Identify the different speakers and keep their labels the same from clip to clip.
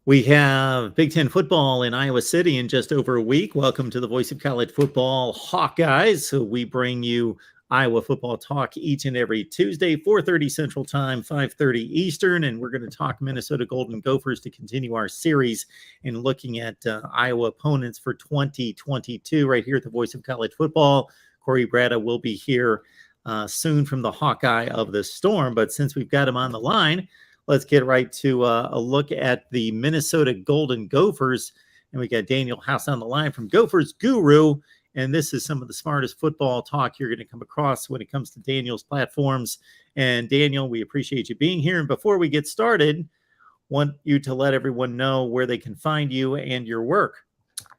Speaker 1: We have Big Ten football in Iowa City in just over a week. Welcome to the Voice of College Football, Hawkeyes. So we bring you Iowa football talk each and every Tuesday, 4:30 Central Time, 5:30 Eastern, and we're going to talk Minnesota Golden Gophers to continue our series in looking at Iowa opponents for 2022 right here at the Voice of College Football. Corey Bratta will be here soon from the Hawkeye of the Storm, but since we've got him on the line, let's get right to a look at the Minnesota Golden Gophers. And we got Daniel House on the line from Gophers Guru. And this is some of the smartest football talk you're going to come across when it comes to Daniel's platforms. And Daniel, we appreciate you being here. And before we get started, want you to let everyone know where they can find you and your work.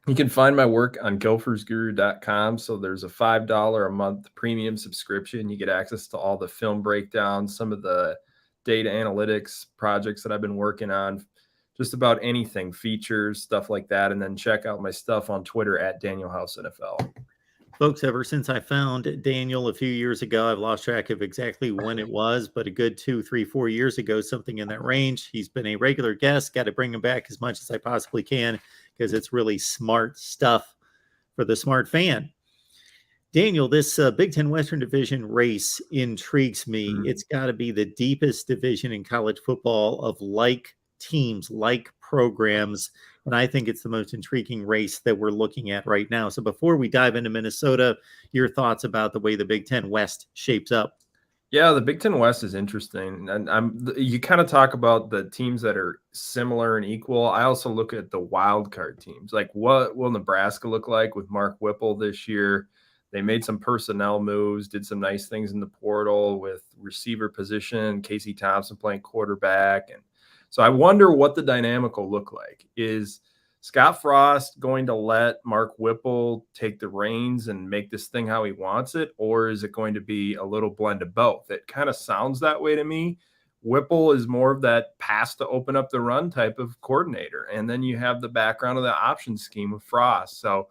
Speaker 2: You can find my work on gophersguru.com. So there's a $5 a month premium subscription. You get access to all the film breakdowns, some of the data analytics projects that I've been working on, just about anything, features, stuff like that. And then check out my stuff on Twitter at Daniel House NFL.
Speaker 1: Folks, ever since I found Daniel a few years ago, I've lost track of exactly when it was, but a good 2, 3, 4 years ago, something in that range. He's been a regular guest. Got to bring him back as much as I possibly can because it's really smart stuff for the smart fan. Daniel, this Big Ten Western Division race intrigues me. It's got to be the deepest division in college football of like teams, like programs. And I think it's the most intriguing race that we're looking at right now. So before we dive into Minnesota, your thoughts about the way the Big Ten West shapes up?
Speaker 2: Yeah, the Big Ten West is interesting. And you kind of talk about the teams that are similar and equal. I also look at the wild card teams. Like, what will Nebraska look like with Mark Whipple this year? They made some personnel moves, did some nice things in the portal with receiver position, Casey Thompson playing quarterback. And so I wonder what the dynamic will look like. Is Scott Frost going to let Mark Whipple take the reins and make this thing how he wants it? Or is it going to be a little blend of both? It kind of sounds that way to me. Whipple is more of that pass to open up the run type of coordinator. And then you have the background of the option scheme of Frost. So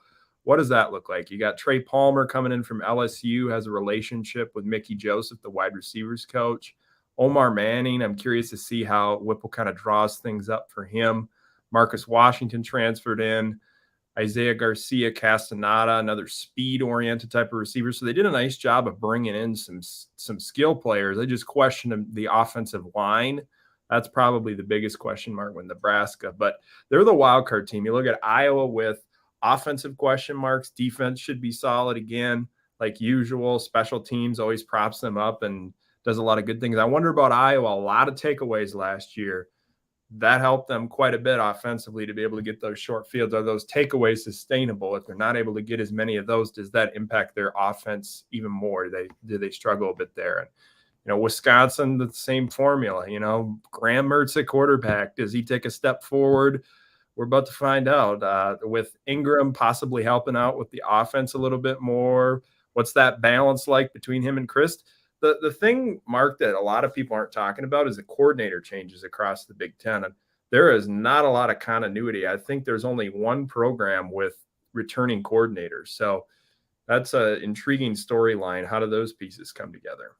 Speaker 2: what does that look like? You got Trey Palmer coming in from LSU, has a relationship with Mickey Joseph, the wide receivers coach. Omar Manning, I'm curious to see how Whipple kind of draws things up for him. Marcus Washington transferred in. Isaiah Garcia Castaneda, another speed-oriented type of receiver. So they did a nice job of bringing in some skill players. I just questioned the offensive line. That's probably the biggest question mark with Nebraska. But they're the wild card team. You look at Iowa with offensive question marks. Defense should be solid again, like usual. Special teams always props them up and does a lot of good things. I wonder about Iowa. A lot of takeaways last year. That helped them quite a bit offensively to be able to get those short fields. Are those takeaways sustainable? If they're not able to get as many of those, does that impact their offense even more? Do they struggle a bit there? And Wisconsin, the same formula. Graham Mertz at quarterback. Does he take a step forward? We're about to find out. With Ingram possibly helping out with the offense a little bit more. What's that balance like between him and Christ? The thing, Mark, that a lot of people aren't talking about is the coordinator changes across the Big Ten. And there is not a lot of continuity. I think there's only one program with returning coordinators. So that's an intriguing storyline. How do those pieces come together?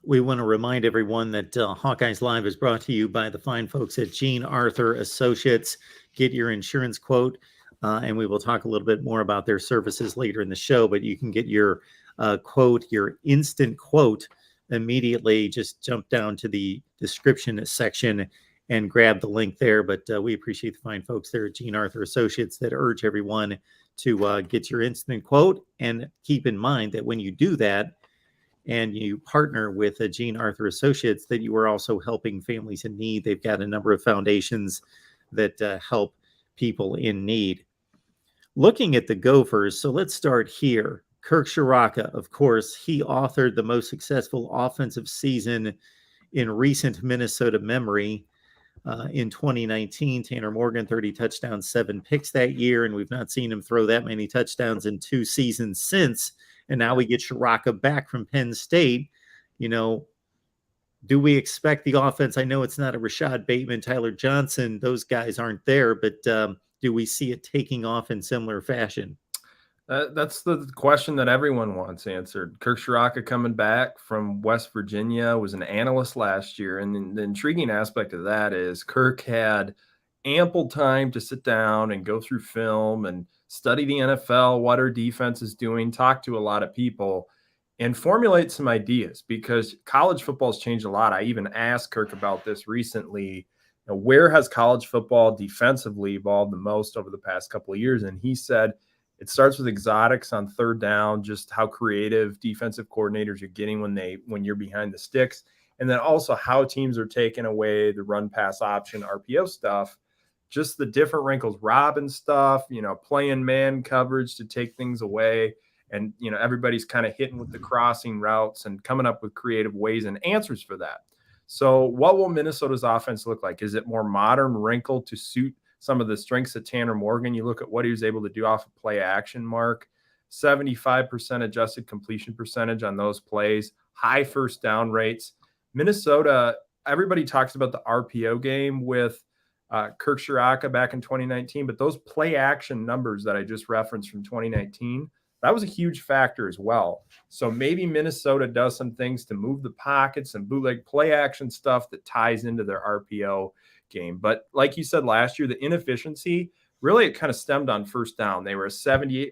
Speaker 1: We want to remind everyone that Hawkeyes Live is brought to you by the fine folks at Gene Arthur Associates. Get your insurance quote, and we will talk a little bit more about their services later in the show, but you can get your quote, your instant quote, immediately. Just jump down to the description section and grab the link there. But we appreciate the fine folks there at Gene Arthur Associates that urge everyone to get your instant quote. And keep in mind that when you do that and you partner with Gene Arthur Associates, that you are also helping families in need. They've got a number of foundations that help people in need. Looking at the Gophers, so let's start here. Kirk Ciarrocca, of course, he authored the most successful offensive season in recent Minnesota memory. In 2019, Tanner Morgan, 30 touchdowns, 7 picks that year, and we've not seen him throw that many touchdowns in 2 seasons since. And now we get Ciarrocca back from Penn State. Do we expect the offense? I know it's not a Rashad Bateman, Tyler Johnson. Those guys aren't there, but do we see it taking off in similar fashion?
Speaker 2: That's the question that everyone wants answered. Kirk Ciarrocca coming back from West Virginia, was an analyst last year. And the intriguing aspect of that is Kirk had ample time to sit down and go through film and study the NFL, what our defense is doing, talk to a lot of people, and formulate some ideas, because college football has changed a lot. I even asked Kirk about this recently. Where has college football defensively evolved the most over the past couple of years? And he said it starts with exotics on third down, just how creative defensive coordinators are getting when you're behind the sticks. And then also how teams are taking away the run pass option, RPO stuff, just the different wrinkles, Robin stuff, playing man coverage to take things away. And, everybody's kind of hitting with the crossing routes and coming up with creative ways and answers for that. So what will Minnesota's offense look like? Is it more modern, wrinkled to suit some of the strengths of Tanner Morgan? You look at what he was able to do off of play action, Mark, 75% adjusted completion percentage on those plays, high first down rates. Minnesota, everybody talks about the RPO game with Kirk Ciarrocca back in 2019, but those play action numbers that I just referenced from 2019, that was a huge factor as well. So maybe Minnesota does some things to move the pockets and bootleg play action stuff that ties into their RPO game. But like you said last year, the inefficiency, really it kind of stemmed on first down. They were a 78%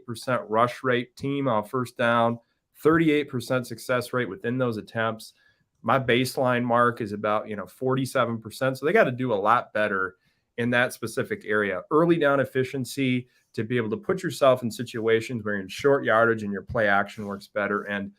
Speaker 2: rush rate team on first down, 38% success rate within those attempts. My baseline mark is about 47%. So they got to do a lot better in that specific area. Early down efficiency, to be able to put yourself in situations where you're in short yardage and your play action works better, and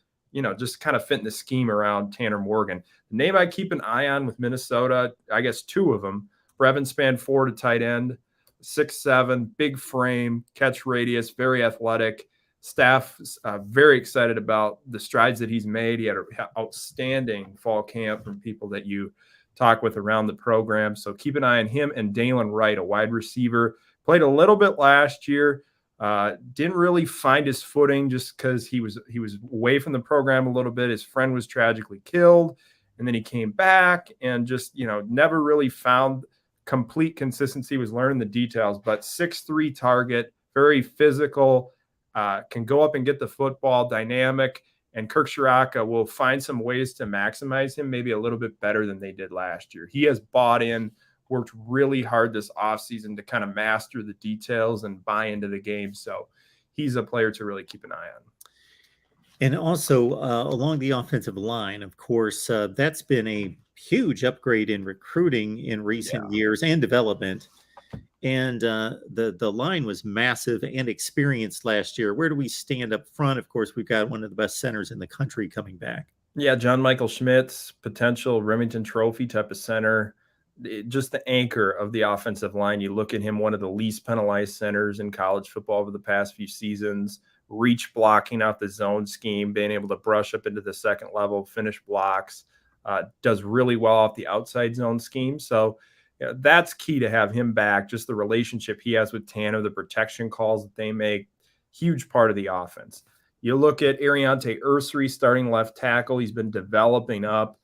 Speaker 2: just kind of fit in the scheme around Tanner Morgan. The name I keep an eye on with Minnesota, I guess two of them, Brevin Spann-Ford, a tight end, 6'7", big frame, catch radius, very athletic. Staff very excited about the strides that he's made. He had an outstanding fall camp from people that you talk with around the program. So keep an eye on him. And Dalen Wright, a wide receiver, played a little bit last year. Didn't really find his footing just because he was away from the program a little bit. His friend was tragically killed, and then he came back and just never really found complete consistency. Was learning the details, but 6'3" target, very physical, can go up and get the football, dynamic. And Kirk Ciarrocca will find some ways to maximize him maybe a little bit better than they did last year. He has bought in, worked really hard this offseason to kind of master the details and buy into the game. So he's a player to really keep an eye on.
Speaker 1: And also along the offensive line, of course, that's been a huge upgrade in recruiting in recent years and development. And the line was massive and experienced last year. Where do we stand up front? Of course, we've got one of the best centers in the country coming back.
Speaker 2: Yeah, John Michael Schmitz, potential Remington Trophy type of center. Just the anchor of the offensive line. You look at him, one of the least penalized centers in college football over the past few seasons, reach blocking out the zone scheme, being able to brush up into the second level, finish blocks, does really well off the outside zone scheme. So that's key to have him back. Just the relationship he has with Tanner, the protection calls that they make, huge part of the offense. You look at Ariante Ursery, starting left tackle. He's been developing up.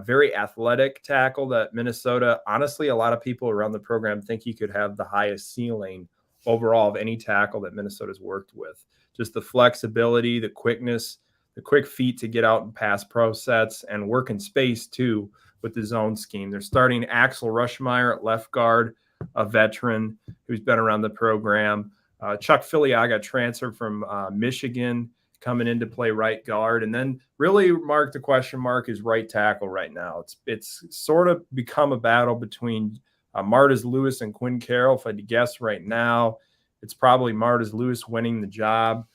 Speaker 2: Very athletic tackle that Minnesota, honestly, a lot of people around the program think he could have the highest ceiling overall of any tackle that Minnesota's worked with. Just the flexibility, the quickness, the quick feet to get out and pass pro sets and work in space too with the zone scheme. They're starting Axel Rushmeyer at left guard, a veteran who's been around the program. Chuck Filiaga transferred from Michigan, coming in to play right guard. And then really, Mark, the question mark is right tackle right now. It's sort of become a battle between Martez Lewis and Quinn Carroll. If I had to guess right now, it's probably Martez Lewis winning the job.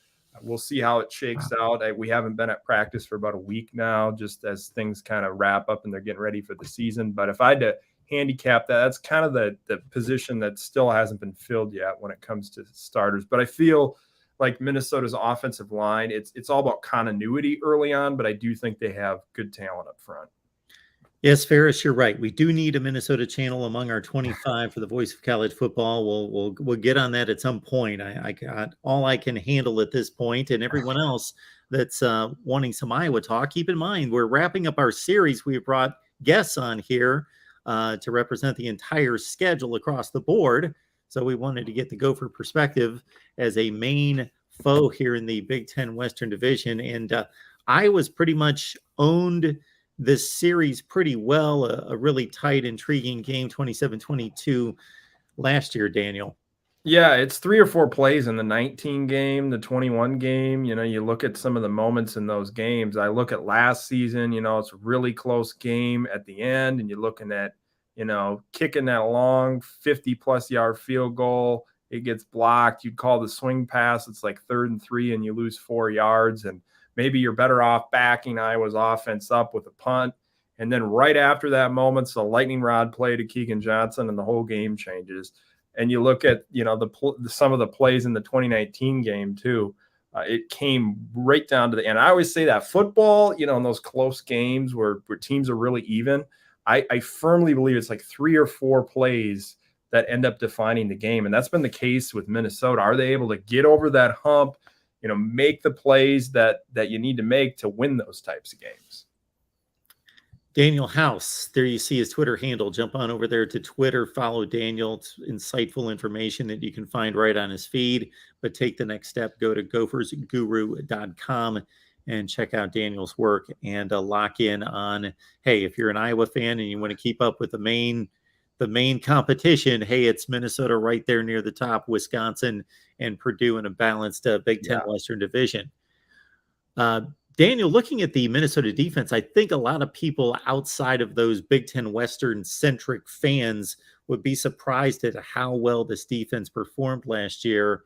Speaker 2: We'll see how it shakes out. We haven't been at practice for about a week now, just as things kind of wrap up and they're getting ready for the season. But if I had to handicap that, that's kind of the position that still hasn't been filled yet when it comes to starters. But I feel like Minnesota's offensive line, it's all about continuity early on, but I do think they have good talent up front.
Speaker 1: Yes, Ferris, you're right. We do need a Minnesota channel among our 25 for the Voice of College Football. We'll get on that at some point. I got all I can handle at this point, and everyone else that's wanting some Iowa talk, keep in mind we're wrapping up our series. We've brought guests on here to represent the entire schedule across the board. So we wanted to get the Gopher perspective as a main foe here in the Big Ten Western Division. And Iowa's pretty much owned this series pretty well, a really tight, intriguing game, 27-22 last year, Daniel.
Speaker 2: Yeah, it's 3 or 4 plays in the 19 game, the 21 game. You look at some of the moments in those games. I look at last season, it's a really close game at the end, and you're looking at, kicking that long 50-plus yard field goal. It gets blocked. You'd call the swing pass. It's like 3rd and 3, and you lose 4 yards. And maybe you're better off backing Iowa's offense up with a punt. And then right after that moment, it's a lightning rod play to Keegan Johnson, and the whole game changes. And you look at, some of the plays in the 2019 game too. It came right down to the end. I always say that football, in those close games where teams are really even, I firmly believe it's like 3 or 4 plays that end up defining the game. And that's been the case with Minnesota. Are they able to get over that hump, make the plays that you need to make to win those types of games?
Speaker 1: Daniel House, there you see his Twitter handle. Jump on over there to Twitter, follow Daniel. It's insightful information that you can find right on his feed. But take the next step, go to gophersguru.com and check out Daniel's work and lock in on, hey, if you're an Iowa fan and you want to keep up with the main competition, hey, it's Minnesota right there near the top, Wisconsin and Purdue in a balanced Big Ten Western Division. Daniel, looking at the Minnesota defense, I think a lot of people outside of those Big Ten Western-centric fans would be surprised at how well this defense performed last year.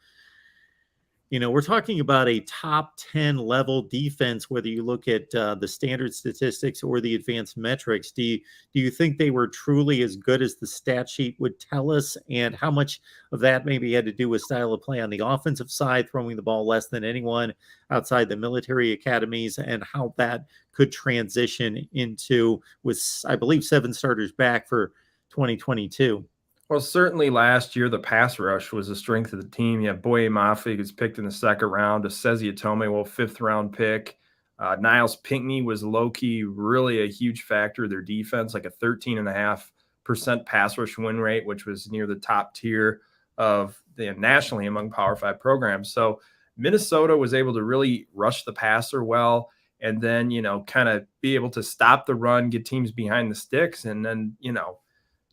Speaker 1: We're talking about a top 10 level defense, whether you look at the standard statistics or the advanced metrics. Do you think they were truly as good as the stat sheet would tell us? And how much of that maybe had to do with style of play on the offensive side, throwing the ball less than anyone outside the military academies, and how that could transition into, with, I believe, 7 starters back for 2022?
Speaker 2: Well, certainly last year, the pass rush was the strength of the team. You have Boye Mafe, who's picked in the 2nd round, Osezi Atome, 5th-round pick. Niles Pinckney was low-key really a huge factor of their defense, like a 13.5% pass rush win rate, which was near the top tier of nationally among Power 5 programs. So Minnesota was able to really rush the passer well, and then, kind of be able to stop the run, get teams behind the sticks, and then,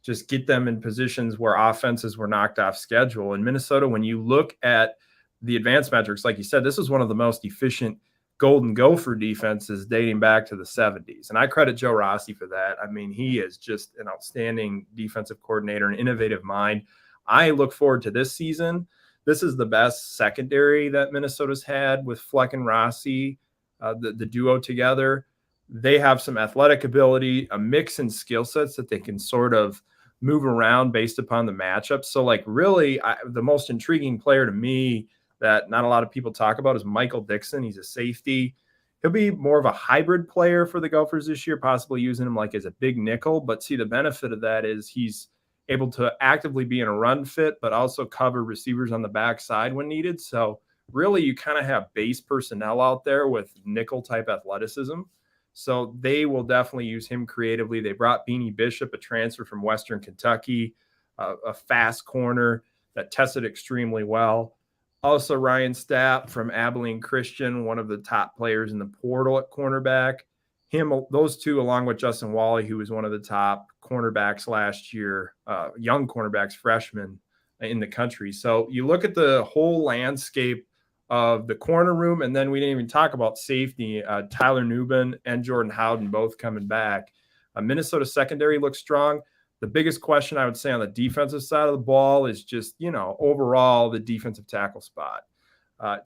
Speaker 2: just get them in positions where offenses were knocked off schedule. In Minnesota, when you look at the advanced metrics, like you said, this is one of the most efficient Golden Gopher defenses dating back to the 70s. And I credit Joe Rossi for that. I mean, he is just an outstanding defensive coordinator, an innovative mind. I look forward to this season. This is the best secondary that Minnesota's had with Fleck and Rossi, the duo together. They have some athletic ability, a mix in skill sets that they can sort of move around based upon the matchup. So really the most intriguing player to me that not a lot of people talk about is Michael Dixon. He's a safety. He'll be more of a hybrid player for the Gophers this year, possibly using him like as a big nickel. But see, the benefit of that is he's able to actively be in a run fit, but also cover receivers on the backside when needed. So really you kind of have base personnel out there with nickel type athleticism. So they will definitely use him creatively. They brought Beanie Bishop, a transfer from Western Kentucky, a fast corner that tested extremely well. Also, Ryan Stapp from Abilene Christian, one of the top players in the portal at cornerback. Those two, along with Justin Wally, who was one of the top cornerbacks last year, young cornerbacks, freshmen in the country. So you look at the whole landscape of the corner room, and then we didn't even talk about safety. Tyler Newbin and Jordan Howden both coming back. Minnesota secondary looks strong. The biggest question I would say on the defensive side of the ball is just, overall the defensive tackle spot.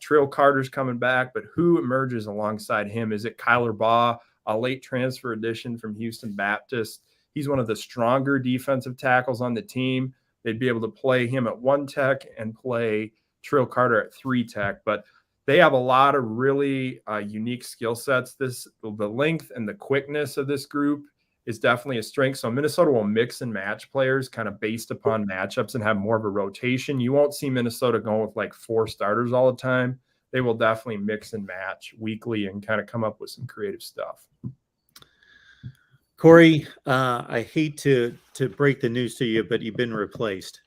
Speaker 2: Trill Carter's coming back, but who emerges alongside him? Is it Kyler Baugh, a late transfer addition from Houston Baptist? He's one of the stronger defensive tackles on the team. They'd be able to play him at 1 tech and play Trill Carter at 3 tech, but they have a lot of really unique skill sets. The length and the quickness of this group is definitely a strength. So Minnesota will mix and match players kind of based upon matchups and have more of a rotation. You won't see Minnesota going with like 4 starters all the time. They will definitely mix and match weekly and kind of come up with some creative stuff.
Speaker 1: Corey, I hate to break the news to you, but you've been replaced.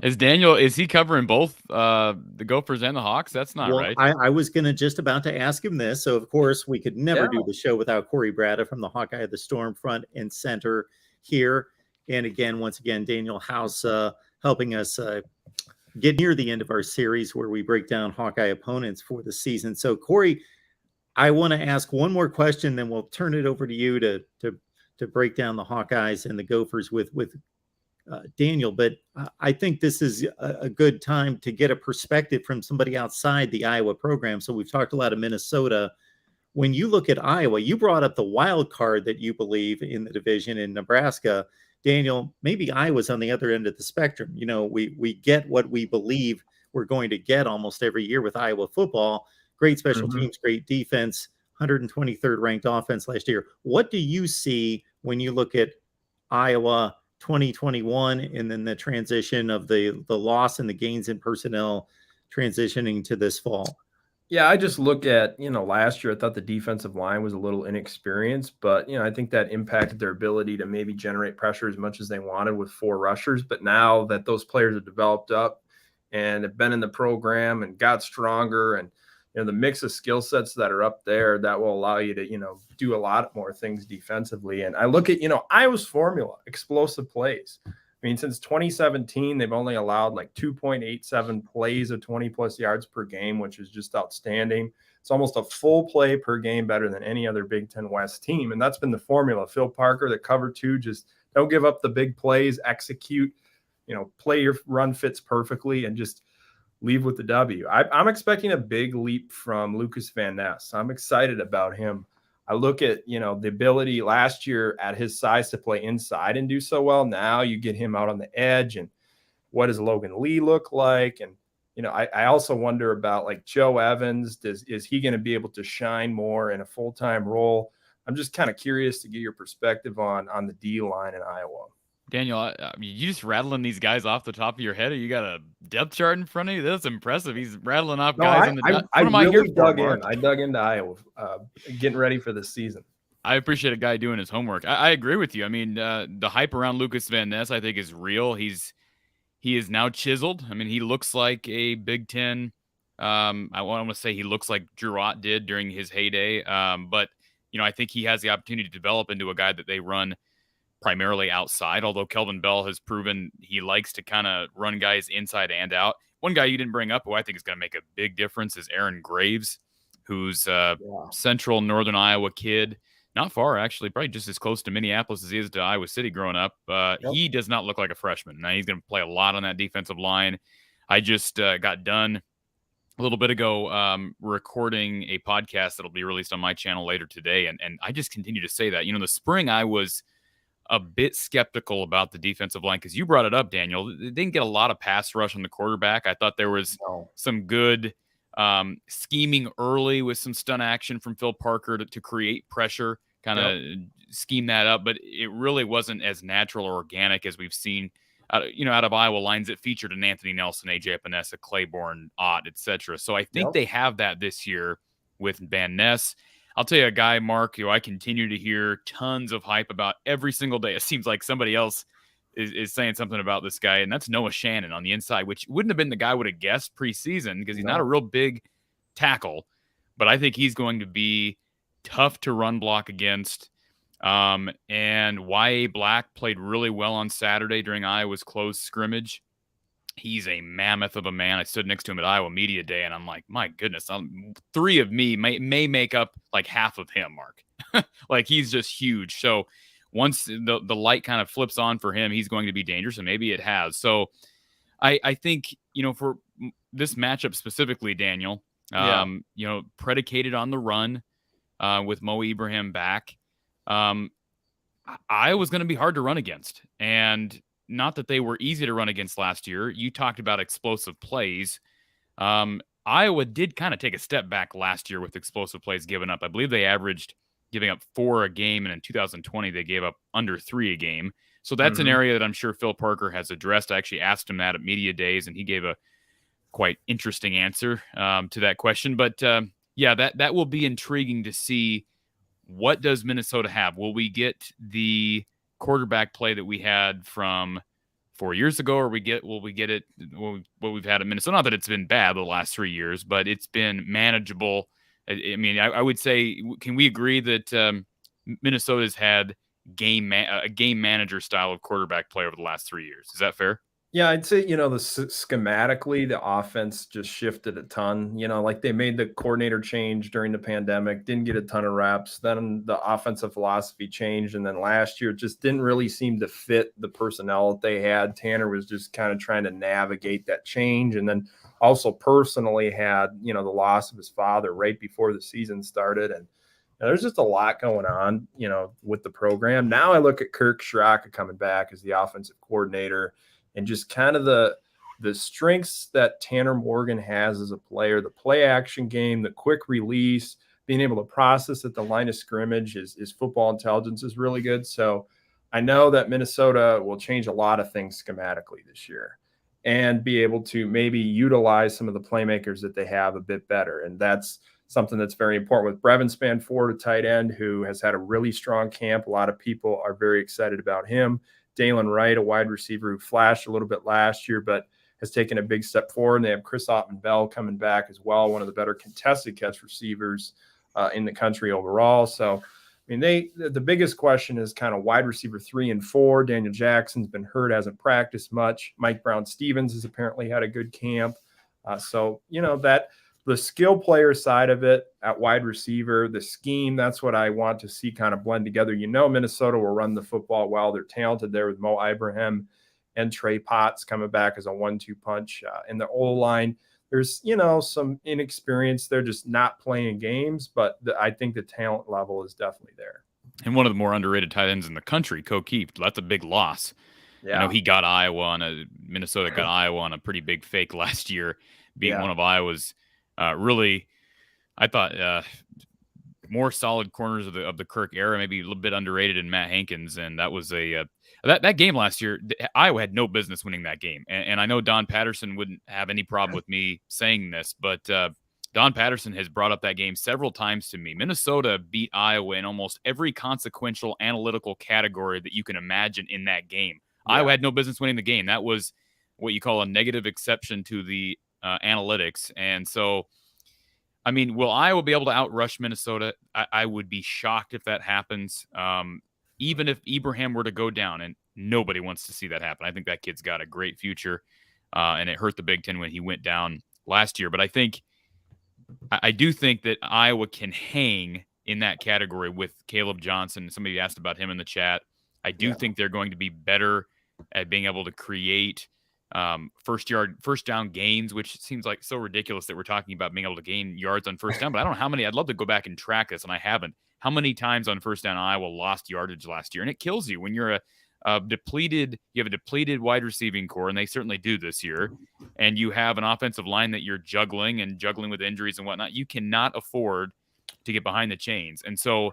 Speaker 3: Is he covering both the Gophers and the Hawks? That's not right.
Speaker 1: I was just about to ask him this. So, of course, we could never do the show without Corey Brada from the Hawkeye of the Storm front and center here. And again, once again, Daniel House helping us get near the end of our series where we break down Hawkeye opponents for the season. So, Corey, I want to ask one more question, then we'll turn it over to you to break down the Hawkeyes and the Gophers with Daniel. But I think this is a good time to get a perspective from somebody outside the Iowa program. So we've talked a lot of Minnesota. When you look at Iowa, you brought up the wild card that you believe in the division in Nebraska. Daniel, maybe Iowa's on the other end of the spectrum. You know, we get what we believe we're going to get almost every year with Iowa football. Great special teams, great defense, 123rd ranked offense last year. What do you see when you look at Iowa 2021 and then the transition of the loss and the gains in personnel transitioning to this fall?
Speaker 2: Yeah, I just look at, last year I thought the defensive line was a little inexperienced, but, I think that impacted their ability to maybe generate pressure as much as they wanted with 4 rushers. But now that those players have developed up and have been in the program and got stronger, and, the mix of skill sets that are up there, that will allow you to, do a lot more things defensively. And I look at, Iowa's formula, explosive plays. I mean, since 2017, they've only allowed like 2.87 plays of 20-plus yards per game, which is just outstanding. It's almost a full play per game, better than any other Big Ten West team. And that's been the formula. Phil Parker, the cover 2, just don't give up the big plays, execute, play your run fits perfectly, and just leave with the W. I'm expecting a big leap from Lucas Van Ness. I'm excited about him. I look at, the ability last year at his size to play inside and do so well. Now you get him out on the edge, and what does Logan Lee look like? And, I also wonder about like Joe Evans. Is he going to be able to shine more in a full-time role? I'm just kind of curious to get your perspective on the D line in Iowa.
Speaker 3: Daniel, you just rattling these guys off the top of your head? Or you got a depth chart in front of you? That's impressive. He's rattling off guys in the depth. What am I here for, Mark?
Speaker 2: I dug into Iowa, getting ready for this season.
Speaker 3: I appreciate a guy doing his homework. I agree with you. I mean, the hype around Lucas Van Ness, I think, is real. He is now chiseled. I mean, he looks like a Big Ten. I want to say he looks like Drew Ott did during his heyday. But, I think he has the opportunity to develop into a guy that they run primarily outside, although Kelvin Bell has proven he likes to kind of run guys inside and out. One guy you didn't bring up who I think is going to make a big difference is Aaron Graves, who's a central northern Iowa kid. Not far, actually, probably just as close to Minneapolis as he is to Iowa City growing up. He does not look like a freshman. Now, he's going to play a lot on that defensive line. I just got done a little bit ago recording a podcast that'll be released on my channel later today, and I just continue to say that. The spring I was a bit skeptical about the defensive line because you brought it up, Daniel. They didn't get a lot of pass rush on the quarterback. I thought there was some good scheming early with some stunt action from Phil Parker to create pressure, kind of scheme that up. But it really wasn't as natural or organic as we've seen out of Iowa lines that featured an Anthony Nelson, AJ Epinesa, Claiborne, Ott, etc. So I think they have that this year with Van Ness. I'll tell you a guy, Mark, I continue to hear tons of hype about every single day. It seems like somebody else is saying something about this guy, and that's Noah Shannon on the inside, which wouldn't have been the guy I would have guessed preseason because he's not a real big tackle, but I think he's going to be tough to run block against. And Y.A. Black played really well on Saturday during Iowa's closed scrimmage. He's a mammoth of a man. I stood next to him at Iowa Media Day, and I'm like, my goodness, 3 of me may make up like half of him, Mark. Like, he's just huge. So once the light kind of flips on for him, he's going to be dangerous, and maybe it has. So I think, for this matchup specifically, Daniel, predicated on the run with Mo Ibrahim back, Iowa's going to be hard to run against. And not that they were easy to run against last year. You talked about explosive plays. Iowa did kind of take a step back last year with explosive plays given up. I believe they averaged giving up 4 a game, and in 2020 they gave up under 3 a game. So that's an area that I'm sure Phil Parker has addressed. I actually asked him that at media days, and he gave a quite interesting answer to that question. But that will be intriguing to see. What does Minnesota have? Will we get the quarterback play that we had from 4 years ago, or will we get it what we've had at Minnesota? Not that it's been bad the last 3 years, but it's been manageable. I mean, I would say, can we agree that Minnesota's had a game manager style of quarterback play over the last 3 years. Is that fair?
Speaker 2: Yeah, I'd say, schematically, the offense just shifted a ton. Like they made the coordinator change during the pandemic, didn't get a ton of reps. Then the offensive philosophy changed. And then last year, it just didn't really seem to fit the personnel that they had. Tanner was just kind of trying to navigate that change. And then also personally had, the loss of his father right before the season started. And there's just a lot going on, with the program. Now I look at Kirk Schrock coming back as the offensive coordinator, and just kind of the strengths that Tanner Morgan has as a player, the play action game, the quick release, being able to process at the line of scrimmage, his football intelligence is really good. So I know that Minnesota will change a lot of things schematically this year and be able to maybe utilize some of the playmakers that they have a bit better. And that's something that's very important with Brevin Spanford, a tight end who has had a really strong camp. A lot of people are very excited about him. Dalen Wright, a wide receiver who flashed a little bit last year, but has taken a big step forward. And they have Chris Ottman-Bell coming back as well, one of the better contested catch receivers in the country overall. So, I mean, the biggest question is kind of wide receiver 3 and 4. Daniel Jackson's been hurt, hasn't practiced much. Mike Brown-Stevens has apparently had a good camp. So, that the skill player side of it at wide receiver, the scheme, that's what I want to see kind of blend together. Minnesota will run the football well. They're talented there with Mo Ibrahim and Trey Potts coming back as a 1-2 punch. In the O-line, there's, some inexperience. They're just not playing games, but I think the talent level is definitely there.
Speaker 3: And one of the more underrated tight ends in the country, Hawkeyes, that's a big loss.
Speaker 2: Yeah.
Speaker 3: He got Minnesota got Iowa on a pretty big fake last year, being one of Iowa's really, I thought, more solid corners of the Kirk era, maybe a little bit underrated in Matt Hankins. And that was that game last year. Iowa had no business winning that game. And I know Don Patterson wouldn't have any problem with me saying this, but Don Patterson has brought up that game several times to me. Minnesota beat Iowa in almost every consequential analytical category that you can imagine in that game. Yeah. Iowa had no business winning the game. That was what you call a negative exception to the analytics. And so, I mean, will Iowa be able to outrush Minnesota? I would be shocked if that happens. Even if Ibrahim were to go down, and nobody wants to see that happen. I think that kid's got a great future, and it hurt the Big Ten when he went down last year. But I do think that Iowa can hang in that category with Caleb Johnson. Somebody asked about him in the chat. I do think they're going to be better at being able to create first down gains, which seems like so ridiculous that we're talking about being able to gain yards on first down. But I don't know how many. I'd love to go back and track this, and I haven't. How many times on first down Iowa lost yardage last year? And it kills you when you're you have a depleted wide receiving core, and they certainly do this year, and you have an offensive line that you're juggling with injuries and whatnot. You cannot afford to get behind the chains. And so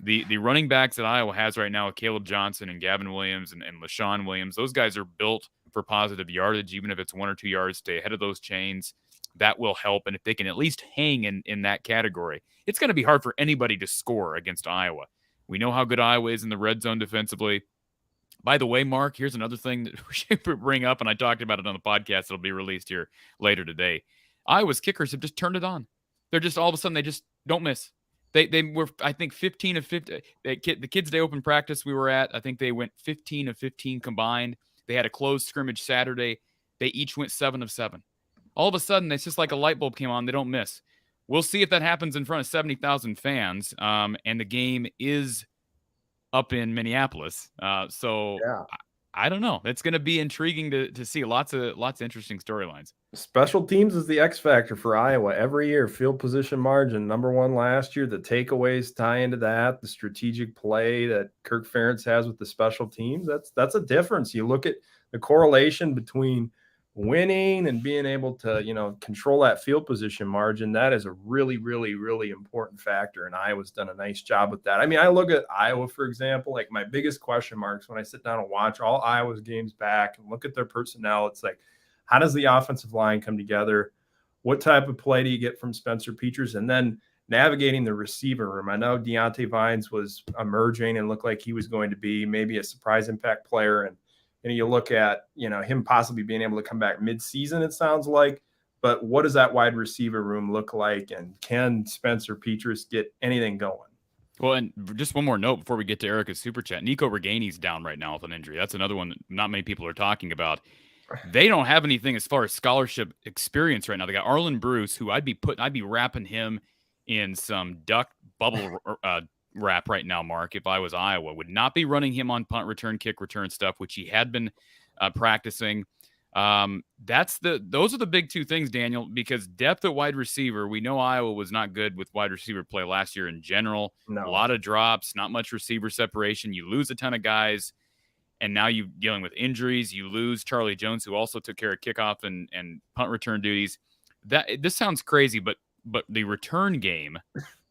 Speaker 3: the running backs that Iowa has right now, Caleb Johnson and Gavin Williams and LaShawn Williams, those guys are built for positive yardage, even if it's 1 or 2 yards, stay ahead of those chains. That will help. And if they can at least hang in that category, it's going to be hard for anybody to score against Iowa. We know how good Iowa is in the red zone defensively. By the way, Mark, here's another thing that we should bring up, and I talked about it on the podcast. It'll be released here later today. Iowa's kickers have just turned it on. They're just all of a sudden, they just don't miss. They were, I think, 15 of 50. The Kids Day Open practice we were at, I think they went 15 of 15 combined. They had a closed scrimmage Saturday. They each went 7 of 7. All of a sudden, it's just like a light bulb came on. They don't miss. We'll see if that happens in front of 70,000 fans. And the game is up in Minneapolis. So yeah. I don't know. It's going to be intriguing to see lots of interesting storylines.
Speaker 2: Special teams is the X factor for Iowa every year. Field position margin, #1 last year. The takeaways tie into that. The strategic play that Kirk Ferentz has with the special teams. That's a difference. You look at the correlation between winning and being able to, control that field position margin. That is a really, really, really important factor. And Iowa's done a nice job with that. I mean, I look at Iowa, for example, like my biggest question marks when I sit down and watch all Iowa's games back and look at their personnel. It's like, how does the offensive line come together? What type of play do you get from Spencer Petras? And then navigating the receiver room. I know Deontay Vines was emerging and looked like he was going to be maybe a surprise impact player. And you look at, him possibly being able to come back mid-season, it sounds like. But what does that wide receiver room look like? And can Spencer Petras get anything going?
Speaker 3: Well, and just one more note before we get to Erica's super chat. Nico Regani's down right now with an injury. That's another one that not many people are talking about. They don't have anything as far as scholarship experience right now. They got Arlen Bruce, who I'd be wrapping him in some duck bubble wrap right now, Mark, if I was Iowa. Would not be running him on punt return, kick return stuff, which he had been practicing. Those are the big two things, Daniel, because depth at wide receiver, we know Iowa was not good with wide receiver play last year in general.
Speaker 2: No.
Speaker 3: A lot of drops, not much receiver separation. You lose a ton of guys, and now you're dealing with injuries. You lose Charlie Jones, who also took care of kickoff and punt return duties. This sounds crazy, but the return game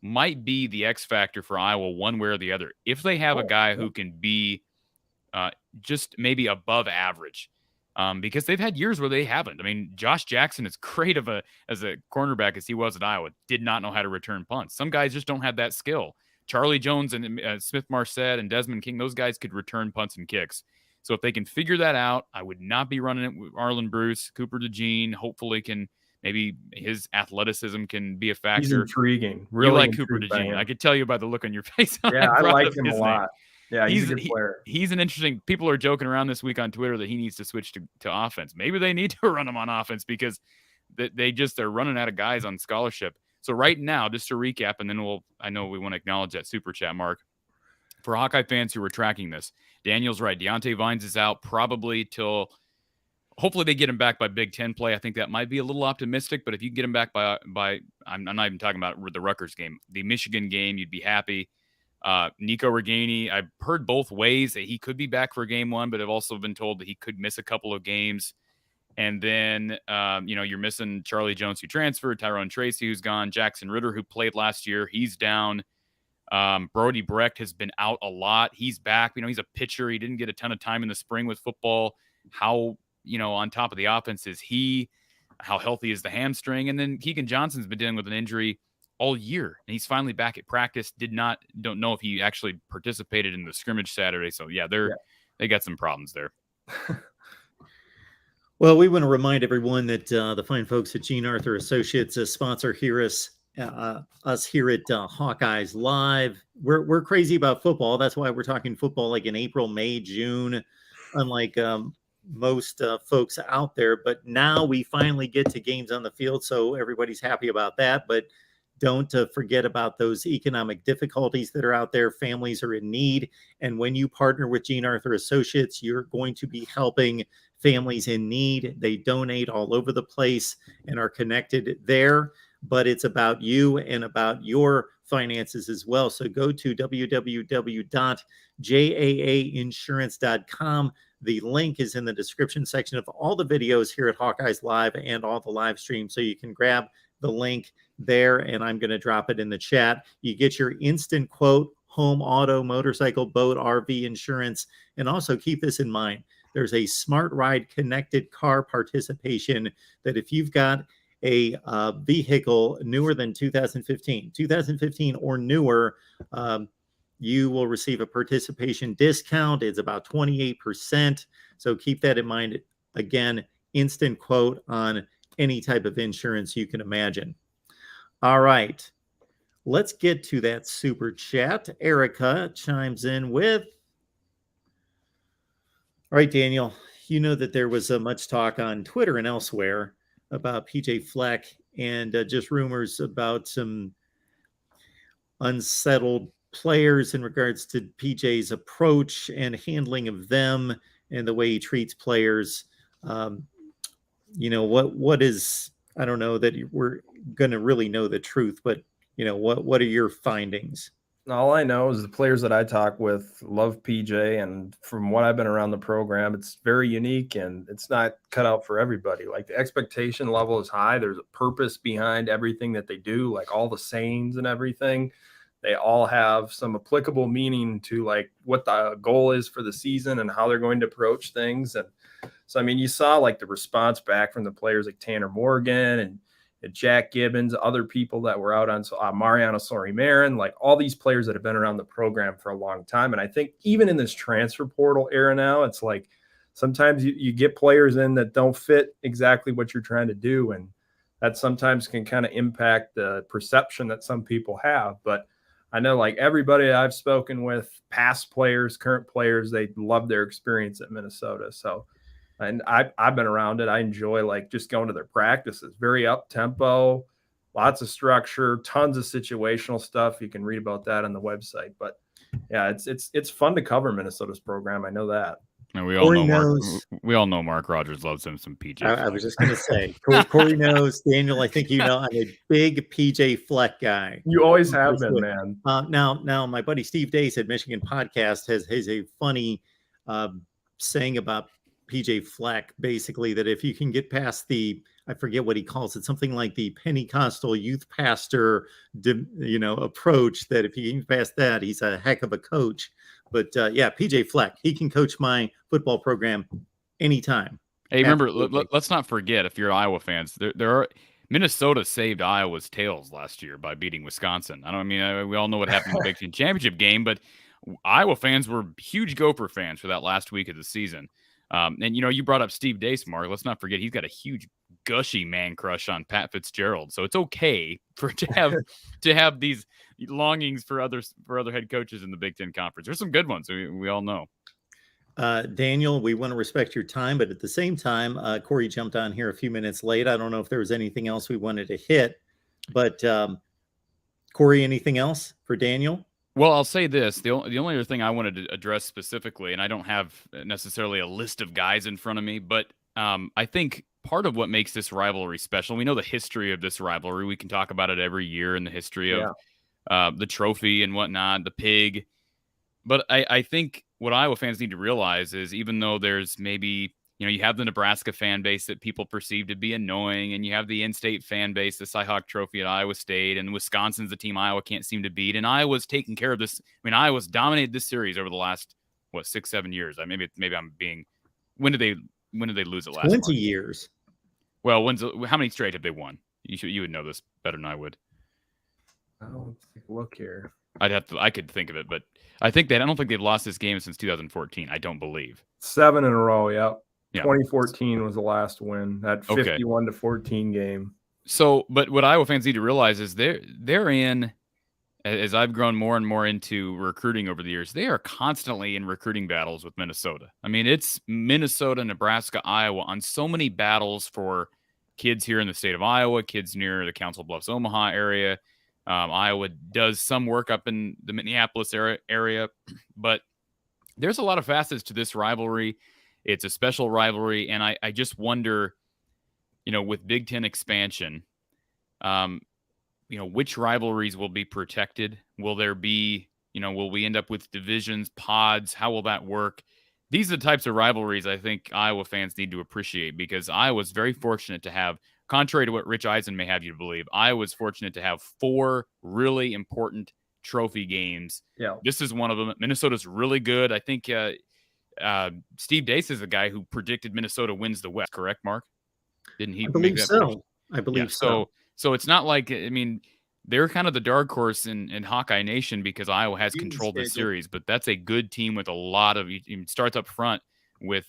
Speaker 3: might be the X factor for Iowa one way or the other. If they have a guy who can be just maybe above average, because they've had years where they haven't. I mean, Josh Jackson, as great of as a cornerback as he was at Iowa, did not know how to return punts. Some guys just don't have that skill. Charlie Jones and Smith Marset and Desmond King, those guys could return punts and kicks. So if they can figure that out, I would not be running it with Arlen Bruce. Cooper DeJean hopefully can, maybe his athleticism can be a factor.
Speaker 2: He's intriguing. Really,
Speaker 3: you like Cooper DeJean. I could tell you by the look on your face.
Speaker 2: Yeah, I like him a lot. Yeah, he's a good player.
Speaker 3: He's an interesting. People are joking around this week on Twitter that he needs to switch to offense. Maybe they need to run him on offense because they just are running out of guys on scholarship. So right now, just to recap, and then I know we want to acknowledge that super chat, Mark. For Hawkeye fans who are tracking this, Daniel's right. Deontay Vines is out probably till. Hopefully they get him back by Big Ten play. I think that might be a little optimistic, but if you get him back by I'm not even talking about the Rutgers game, the Michigan game, you'd be happy. Nico Regani, I've heard both ways that he could be back for game one, but I've also been told that he could miss a couple of games. And then, you're missing Charlie Jones, who transferred, Tyrone Tracy, who's gone, Jackson Ritter, who played last year, he's down. Brody Brecht has been out a lot. He's back. He's a pitcher. He didn't get a ton of time in the spring with football. How, on top of the offense is he? How healthy is the hamstring? And then Keegan Johnson's been dealing with an injury all year, and he's finally back at practice. Don't know if he actually participated in the scrimmage Saturday. So they got some problems there.
Speaker 1: Well, we want to remind everyone that the fine folks at Gene Arthur Associates sponsor us here at Hawkeyes Live. We're crazy about football. That's why we're talking football like in April, May, June, unlike most folks out there. But now we finally get to games on the field, so everybody's happy about that. But don't forget about those economic difficulties that are out there. Families are in need. And when you partner with Gene Arthur Associates, you're going to be helping families in need. They donate all over the place and are connected there. But it's about you and about your finances as well. So go to www.jaainsurance.com. The link is in the description section of all the videos here at Hawkeyes Live and all the live streams. So you can grab the link there, and I'm going to drop it in the chat. You get your instant quote, home, auto, motorcycle, boat, RV insurance. And also keep this in mind. There's a Smart Ride connected car participation that if you've got a vehicle newer than 2015 or newer, you will receive a participation discount. It's about 28%. So keep that in mind. Again, instant quote on any type of insurance you can imagine. All right, let's get to that super chat. Erica chimes in with, all right, Daniel, you know that there was much talk on Twitter and elsewhere about PJ Fleck and just rumors about some unsettled players in regards to PJ's approach and handling of them and the way he treats players. What is, I don't know that we're going to really know the truth, but what are your findings?
Speaker 2: All I know is the players that I talk with love PJ, and from what I've been around the program, it's very unique and it's not cut out for everybody. Like the expectation level is high. There's a purpose behind everything that they do, like all the sayings and everything. They all have some applicable meaning to like what the goal is for the season and how they're going to approach things. And so, you saw like the response back from the players like Tanner Morgan and Jack Gibbons, other people that were out on Mariano Sori-Marin, like all these players that have been around the program for a long time. And I think even in this transfer portal era now, it's like sometimes you get players in that don't fit exactly what you're trying to do. And that sometimes can kind of impact the perception that some people have. But I know like everybody I've spoken with, past players, current players, they love their experience at Minnesota. So, and I've been around it. I enjoy like just going to their practices, very up tempo, lots of structure, tons of situational stuff. You can read about that on the website. But yeah, it's fun to cover Minnesota's program. I know that.
Speaker 3: And we
Speaker 1: Corey
Speaker 3: all know
Speaker 1: knows.
Speaker 3: We all know Mark Rogers loves him some PJ.
Speaker 1: I was just going to say, Corey knows. Daniel, I think you know I'm a big PJ Fleck guy.
Speaker 2: You always have been, man.
Speaker 1: Now, my buddy Steve Dace at Michigan Podcast has a funny saying about PJ Fleck, basically that if you can get past I forget what he calls it, something like the Pentecostal youth pastor, approach, that if you can get past that, he's a heck of a coach. But yeah, PJ Fleck, he can coach my football program anytime.
Speaker 3: Hey, remember, let's not forget, if you're Iowa fans, Minnesota saved Iowa's tails last year by beating Wisconsin. We all know what happened in the Big Ten Championship game, but Iowa fans were huge Gopher fans for that last week of the season. And you brought up Steve Dace, Mark. Let's not forget he's got a huge gushy man crush on Pat Fitzgerald. So it's okay to have these longings for other head coaches in the Big Ten Conference. There's some good ones. We all know.
Speaker 1: Daniel, we want to respect your time, but at the same time, Corey jumped on here a few minutes late. I don't know if there was anything else we wanted to hit, but Corey, anything else for Daniel?
Speaker 3: Well, I'll say this. The only other thing I wanted to address specifically, and I don't have necessarily a list of guys in front of me, but I think part of what makes this rivalry special, we know the history of this rivalry. We can talk about it every year in the history of the trophy and whatnot, the pig. But I think what Iowa fans need to realize is, even though there's maybe, you have the Nebraska fan base that people perceive to be annoying, and you have the in-state fan base, the Cy-Hawk Trophy at Iowa State, and Wisconsin's the team Iowa can't seem to beat, and Iowa's taking care of this. Iowa's dominated this series over the last 6-7 years. Maybe I'm being. When did they lose it last?
Speaker 1: 20 years.
Speaker 3: Well, how many straight have they won? You would know this better than I would.
Speaker 2: Let's take a look here.
Speaker 3: I could think of it, but I don't think they've lost this game since 2014. I don't believe
Speaker 2: 7 in a row. Yep.
Speaker 3: Yeah.
Speaker 2: 2014 was the last win. That 51-14 game.
Speaker 3: So, but what Iowa fans need to realize is they're in, as I've grown more and more into recruiting over the years, they are constantly in recruiting battles with Minnesota. It's Minnesota, Nebraska, Iowa on so many battles for kids here in the state of Iowa, kids near the Council Bluffs, Omaha area. Iowa does some work up in the Minneapolis area, but there's a lot of facets to this rivalry. It's a special rivalry, and I just wonder, with Big Ten expansion, which rivalries will be protected? Will there be, will we end up with divisions, pods? How will that work? These are the types of rivalries I think Iowa fans need to appreciate, because Iowa's very fortunate to have, contrary to what Rich Eisen may have you to believe, Iowa's fortunate to have 4 really important trophy games.
Speaker 2: Yeah.
Speaker 3: This is one of them. Minnesota's really good. I think Steve Dace is the guy who predicted Minnesota wins the West, correct, Mark? Didn't he?
Speaker 1: I believe so. I believe so.
Speaker 3: So it's not like, they're kind of the dark horse in Hawkeye Nation, because Iowa has controlled the series, but that's a good team with a lot of, it starts up front with,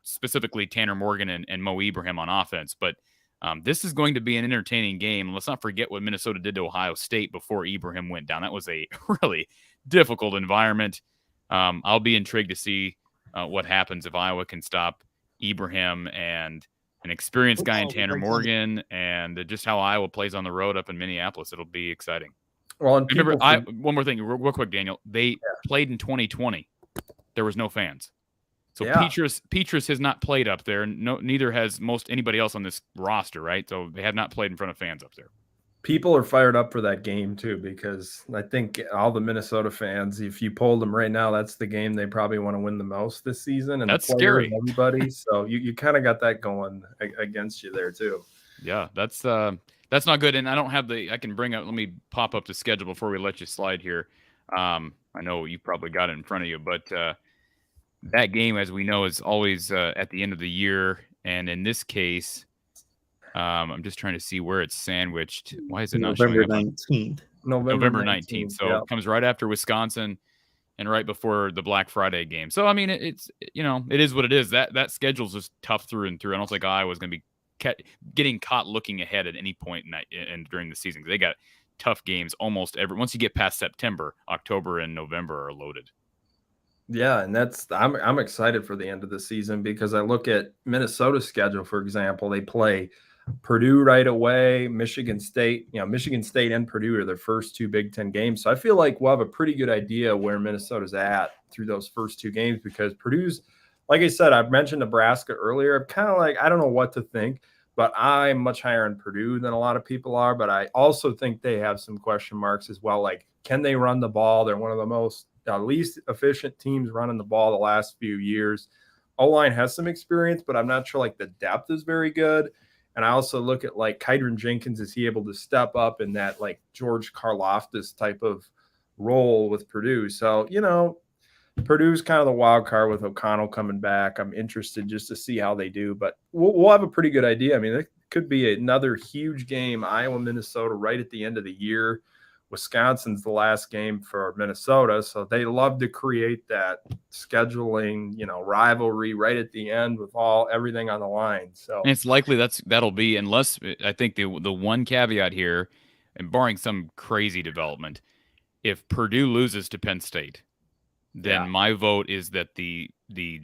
Speaker 3: specifically Tanner Morgan and Mo Ibrahim on offense, but this is going to be an entertaining game. Let's not forget what Minnesota did to Ohio State before Ibrahim went down. That was a really difficult environment. I'll be intrigued to see what happens if Iowa can stop Ibrahim and an experienced guy in Tanner Morgan, and just how Iowa plays on the road up in Minneapolis. It'll be exciting.
Speaker 2: Well, and
Speaker 3: remember, one more thing, real quick, Daniel. They played in 2020. There was no fans. So Petrus has not played up there. No, neither has anybody else on this roster, right? So they have not played in front of fans up there.
Speaker 2: People are fired up for that game too, because I think all the Minnesota fans, if you polled them right now, that's the game they probably want to win the most this season. And
Speaker 3: that's scary.
Speaker 2: Everybody, so you kind of got that going against you there too.
Speaker 3: Yeah, that's not good. And I don't have I can bring up. Let me pop up the schedule before we let you slide here. I know you probably got it in front of you, but that game, as we know, is always at the end of the year, and in this case. I'm just trying to see where it's sandwiched. Why is it not
Speaker 1: November
Speaker 3: showing up?
Speaker 1: 19th.
Speaker 3: November 19th. So it comes right after Wisconsin and right before the Black Friday game. So, it's it is what it is. That schedule's just tough through and through. I don't think Iowa's going to be getting caught looking ahead at any point during the season. They got tough games almost once you get past September. October and November are loaded.
Speaker 2: Yeah, and I'm excited for the end of the season because I look at Minnesota's schedule, for example. They play Purdue right away, Michigan State. Michigan State and Purdue are their first 2 Big Ten games. So I feel like we'll have a pretty good idea where Minnesota's at through those first 2 games because Purdue's, like I said, I've mentioned Nebraska earlier. I'm kind of like, I don't know what to think, but I'm much higher on Purdue than a lot of people are. But I also think they have some question marks as well. Like, can they run the ball? They're one of the least efficient teams running the ball the last few years. O-line has some experience, but I'm not sure like the depth is very good. And I also look at like Kydron Jenkins, is he able to step up in that like George Karlaftis type of role with Purdue? So, Purdue's kind of the wild card with O'Connell coming back. I'm interested just to see how they do, but we'll have a pretty good idea. I mean, it could be another huge game, Iowa, Minnesota, right at the end of the year. Wisconsin's the last game for Minnesota, so they love to create that scheduling, rivalry right at the end with everything on the line. So
Speaker 3: and it's likely that'll be, unless I think the one caveat here, and barring some crazy development, if Purdue loses to Penn State, then my vote is that the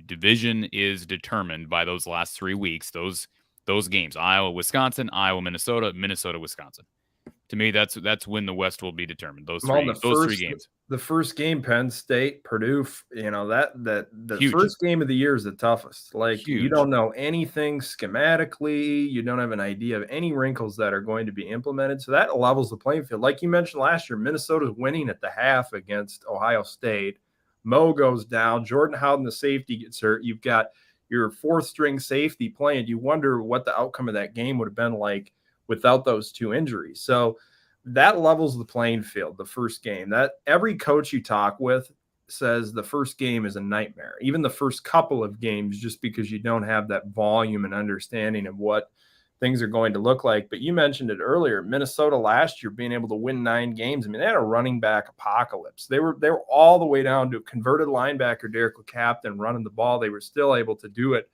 Speaker 3: division is determined by those last 3 weeks, those games: Iowa, Wisconsin, Iowa, Minnesota, Minnesota, Wisconsin. To me, that's when the West will be determined. Those 3 games.
Speaker 2: The first game, Penn State, Purdue, the
Speaker 3: Huge.
Speaker 2: First game of the year is the toughest. Like,
Speaker 3: Huge.
Speaker 2: You don't know anything schematically. You don't have an idea of any wrinkles that are going to be implemented. So that levels the playing field. Like you mentioned last year, Minnesota's winning at the half against Ohio State. Mo goes down. Jordan Howden, the safety, gets hurt. You've got your 4th-string safety playing. You wonder what the outcome of that game would have been like without those 2 injuries. So that levels the playing field, the first game. That every coach you talk with says the first game is a nightmare, even the first couple of games, just because you don't have that volume and understanding of what things are going to look like. But you mentioned it earlier, Minnesota last year being able to win 9 games. I mean, they had a running back apocalypse. They were all the way down to a converted linebacker, Derek LeCaptain, running the ball. They were still able to do it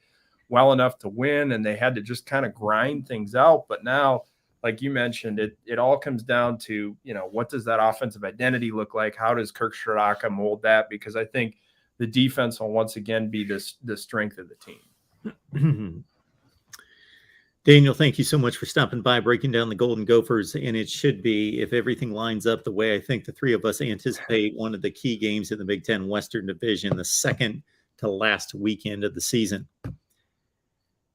Speaker 2: well enough to win, and they had to just kind of grind things out. But now, like you mentioned, it all comes down to, what does that offensive identity look like? How does Kirk Straka mold that? Because I think the defense will once again be the strength of the team.
Speaker 1: Daniel, thank you so much for stopping by, breaking down the Golden Gophers. And it should be, if everything lines up the way I think the 3 of us anticipate, one of the key games in the Big Ten Western Division, the second to last weekend of the season.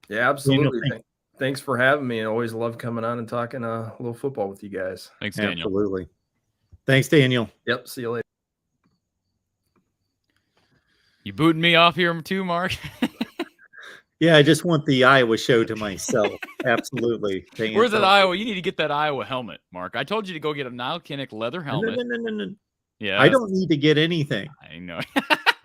Speaker 2: Yeah, absolutely. Daniel, thanks for having me. I always love coming on and talking a little football with you guys.
Speaker 3: Thanks, Daniel.
Speaker 1: Absolutely. Thanks, Daniel.
Speaker 2: Yep. See you later.
Speaker 3: You booting me off here too, Mark?
Speaker 1: Yeah, I just want the Iowa show to myself. Absolutely.
Speaker 3: Where's that Iowa? You need to get that Iowa helmet, Mark. I told you to go get a Niall Kinnick leather helmet.
Speaker 1: No.
Speaker 3: Yeah.
Speaker 1: I don't need to get anything.
Speaker 3: I know.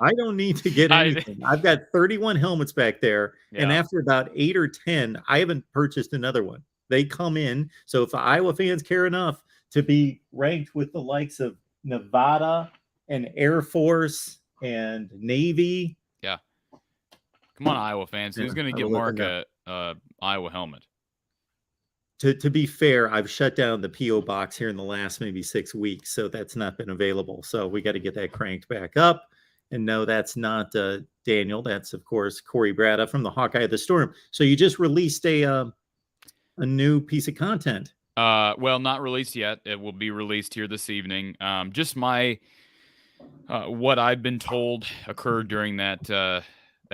Speaker 1: I don't need to get anything. I've got 31 helmets back there. Yeah. And after about 8 or 10, I haven't purchased another one. They come in. So if the Iowa fans care enough to be ranked with the likes of Nevada and Air Force and Navy.
Speaker 3: Yeah. Come on, Iowa fans. Who's going to get Mark a Iowa helmet?
Speaker 1: To be fair, I've shut down the P.O. box here in the last maybe 6 weeks. So that's not been available. So we got to get that cranked back up. And no, that's not Daniel. That's, of course, Corey Bratta from the Hawkeye of the Storm. So you just released a new piece of content.
Speaker 3: Well, not released yet. It will be released here this evening. Just my what I've been told occurred during that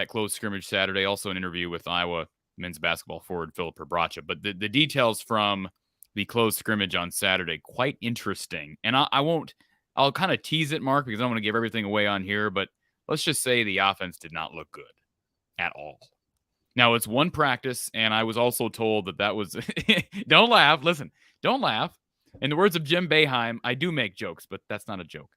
Speaker 3: closed scrimmage Saturday. Also an interview with Iowa men's basketball forward Philip Herbracha. But the details from the closed scrimmage on Saturday, quite interesting. And I'll kind of tease it, Mark, because I don't want to give everything away on here, but let's just say the offense did not look good at all. Now, it's one practice, and I was also told that was – don't laugh. Listen, don't laugh. In the words of Jim Boeheim, I do make jokes, but that's not a joke.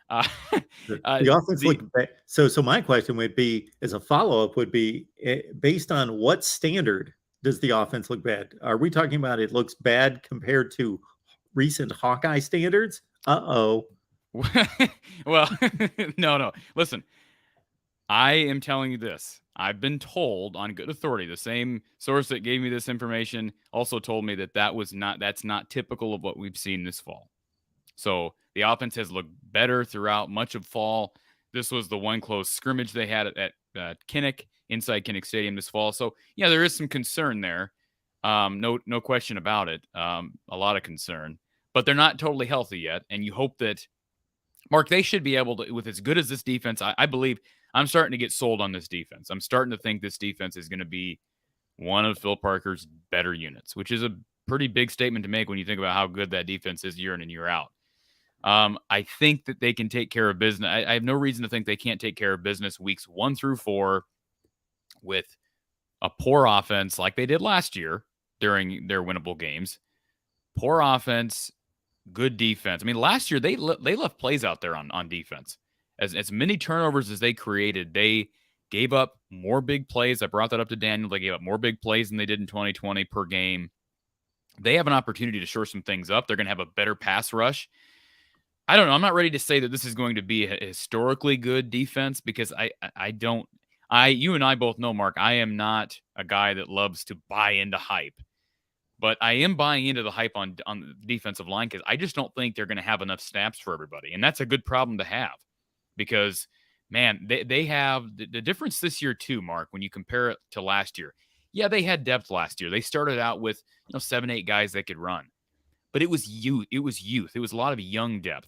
Speaker 1: The offense looked bad. So my question would be, as a follow-up, would be, based on what standard does the offense look bad? Are we talking about it looks bad compared to recent Hawkeye standards? Uh-oh.
Speaker 3: Well, no. Listen, I am telling you this. I've been told on good authority, the same source that gave me this information also told me that's not typical of what we've seen this fall. So the offense has looked better throughout much of fall. This was the one close scrimmage they had at Kinnick, inside Kinnick Stadium this fall. So, yeah, there is some concern there. No question about it. A lot of concern. But they're not totally healthy yet. And you hope that, Mark, they should be able to, with as good as this defense, I believe, I'm starting to get sold on this defense. I'm starting to think this defense is going to be one of Phil Parker's better units, which is a pretty big statement to make when you think about how good that defense is year in and year out. I think that they can take care of business. I have no reason to think they can't take care of business weeks 1 through 4 with a poor offense like they did last year during their winnable games. Poor offense, good defense. I mean, last year they left plays out there on defense. As many turnovers as they created, they gave up more big plays. I brought that up to Daniel. They gave up more big plays than they did in 2020 per game. They have an opportunity to shore some things up. They're going to have a better pass rush. I don't know. I'm not ready to say that this is going to be a historically good defense because you and I both know, Mark, I am not a guy that loves to buy into hype. But I am buying into the hype on the defensive line because I just don't think they're going to have enough snaps for everybody. And that's a good problem to have because, man, they have the difference this year too, Mark, when you compare it to last year. Yeah, they had depth last year. They started out with 7-8 guys that could run. But it was youth. It was a lot of young depth.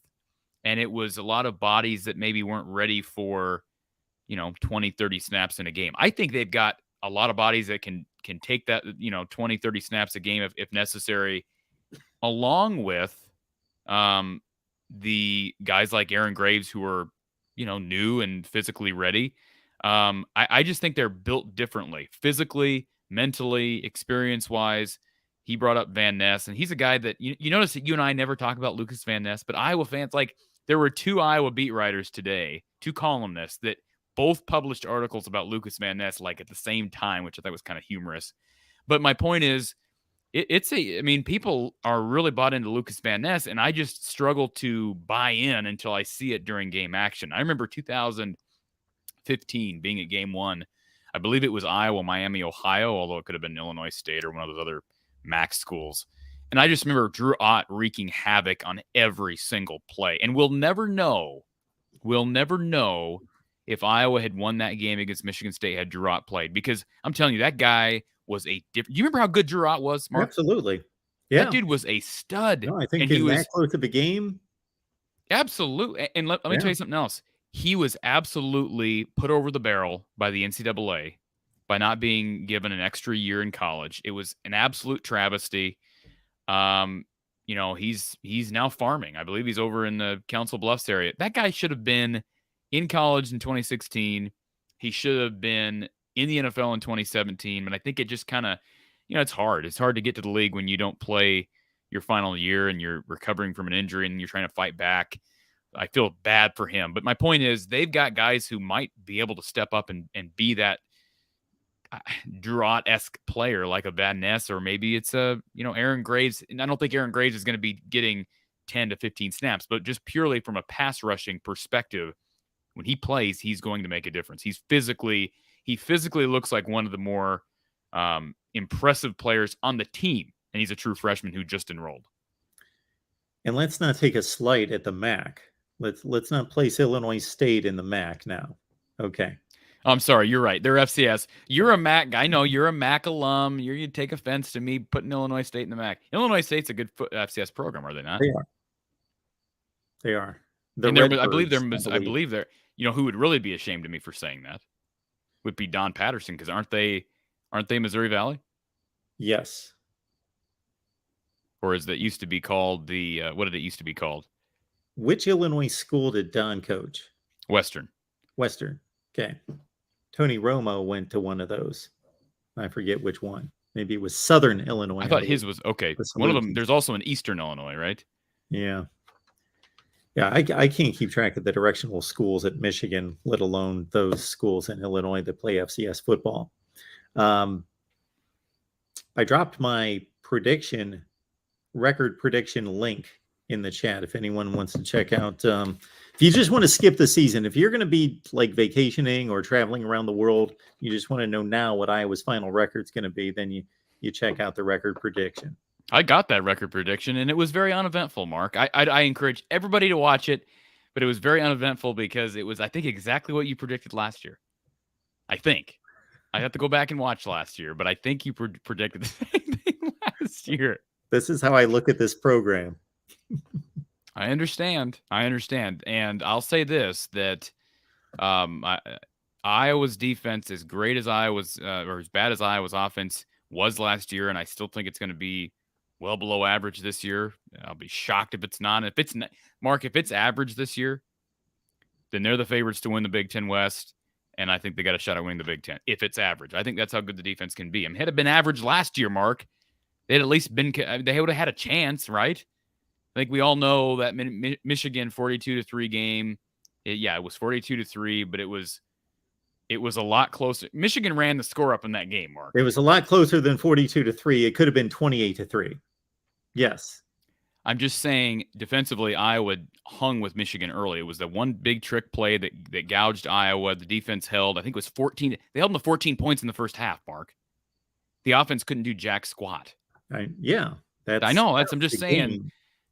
Speaker 3: And it was a lot of bodies that maybe weren't ready for, 20, 30 snaps in a game. I think they've got a lot of bodies that can take that, 20, 30 snaps a game if necessary, along with the guys like Aaron Graves who are, new and physically ready. I just think they're built differently, physically, mentally, experience-wise. He brought up Van Ness, and he's a guy that you notice that you and I never talk about Lucas Van Ness, but Iowa fans, like there were 2 Iowa beat writers today, 2 columnists that both published articles about Lucas Van Ness like at the same time, which I thought was kind of humorous. But my point is, people are really bought into Lucas Van Ness, and I just struggle to buy in until I see it during game action. I remember 2015 being at game 1. I believe it was Iowa, Miami, Ohio, although it could have been Illinois State or one of those other MAC schools. And I just remember Drew Ott wreaking havoc on every single play. And we'll never know if Iowa had won that game against Michigan State had Drew Ott played. Because I'm telling you, that guy was a different. You remember how good Drew Ott was, Mark?
Speaker 1: Absolutely. Yeah.
Speaker 3: That dude was a stud.
Speaker 1: No, I think in that close of a game.
Speaker 3: Absolutely. And let me tell you something else. He was absolutely put over the barrel by the NCAA by not being given an extra year in college. It was an absolute travesty. He's now farming. I believe he's over in the Council Bluffs area. That guy should have been in college in 2016. He should have been in the NFL in 2017. But I think it just kind of, it's hard. It's hard to get to the league when you don't play your final year and you're recovering from an injury and you're trying to fight back. I feel bad for him. But my point is they've got guys who might be able to step up and be that Drew Ott-esque player like a Van Ness, or maybe it's Aaron Graves. And I don't think Aaron Graves is going to be getting 10 to 15 snaps, but just purely from a pass rushing perspective, when he plays, he's going to make a difference. He physically looks like one of the more impressive players on the team, and he's a true freshman who just enrolled.
Speaker 1: And let's not take a slight at the MAC. Let's not place Illinois State in the MAC now. Okay.
Speaker 3: I'm sorry, you're right. They're FCS. You're a MAC guy. I know you're a MAC alum. You take offense to me putting Illinois State in the MAC. Illinois State's a good FCS program, are they not?
Speaker 1: They are.
Speaker 3: I believe they're. Who would really be ashamed of me for saying that would be Don Patterson, because aren't they Missouri Valley?
Speaker 1: Yes.
Speaker 3: Or is that used to be called the what did it used to be called?
Speaker 1: Which Illinois school did Don coach?
Speaker 3: Western.
Speaker 1: Okay. Tony Romo went to one of those. I forget which one. Maybe it was Southern Illinois.
Speaker 3: I thought his was okay. One of them. There's also an Eastern Illinois, right?
Speaker 1: Yeah. Yeah, I can't keep track of the directional schools at Michigan, let alone those schools in Illinois that play FCS football. I dropped my record prediction link in the chat if anyone wants to check out. If you just want to skip the season, if you're going to be like vacationing or traveling around the world, you just want to know now what Iowa's final record's going to be, then you check out the record prediction.
Speaker 3: I got that record prediction, and it was very uneventful, Mark. I encourage everybody to watch it, but it was very uneventful because it was, I think, exactly what you predicted last year. I think. I have to go back and watch last year, but I think you predicted the same thing last year.
Speaker 1: This is how I look at this program.
Speaker 3: I understand. And I'll say this, that Iowa's defense, as great as Iowa's or as bad as Iowa's offense was last year, and I still think it's going to be well below average this year. I'll be shocked if it's not. If it's not, Mark, if it's average this year, then they're the favorites to win the Big Ten West, and I think they got a shot at winning the Big Ten. If it's average, I think that's how good the defense can be. I mean, had it been average last year, Mark, they'd at least been. They would have had a chance, right? I think we all know that Michigan 42-3 game. It was 42-3, but it was a lot closer. Michigan ran the score up in that game, Mark.
Speaker 1: It was a lot closer than 42-3. It could have been 28-3. Yes.
Speaker 3: I'm just saying, defensively, Iowa hung with Michigan early. It was the one big trick play that gouged Iowa. The defense held, I think it was 14. They held them to 14 points in the first half, Mark. The offense couldn't do jack squat.
Speaker 1: Yeah.
Speaker 3: I know. I'm just saying.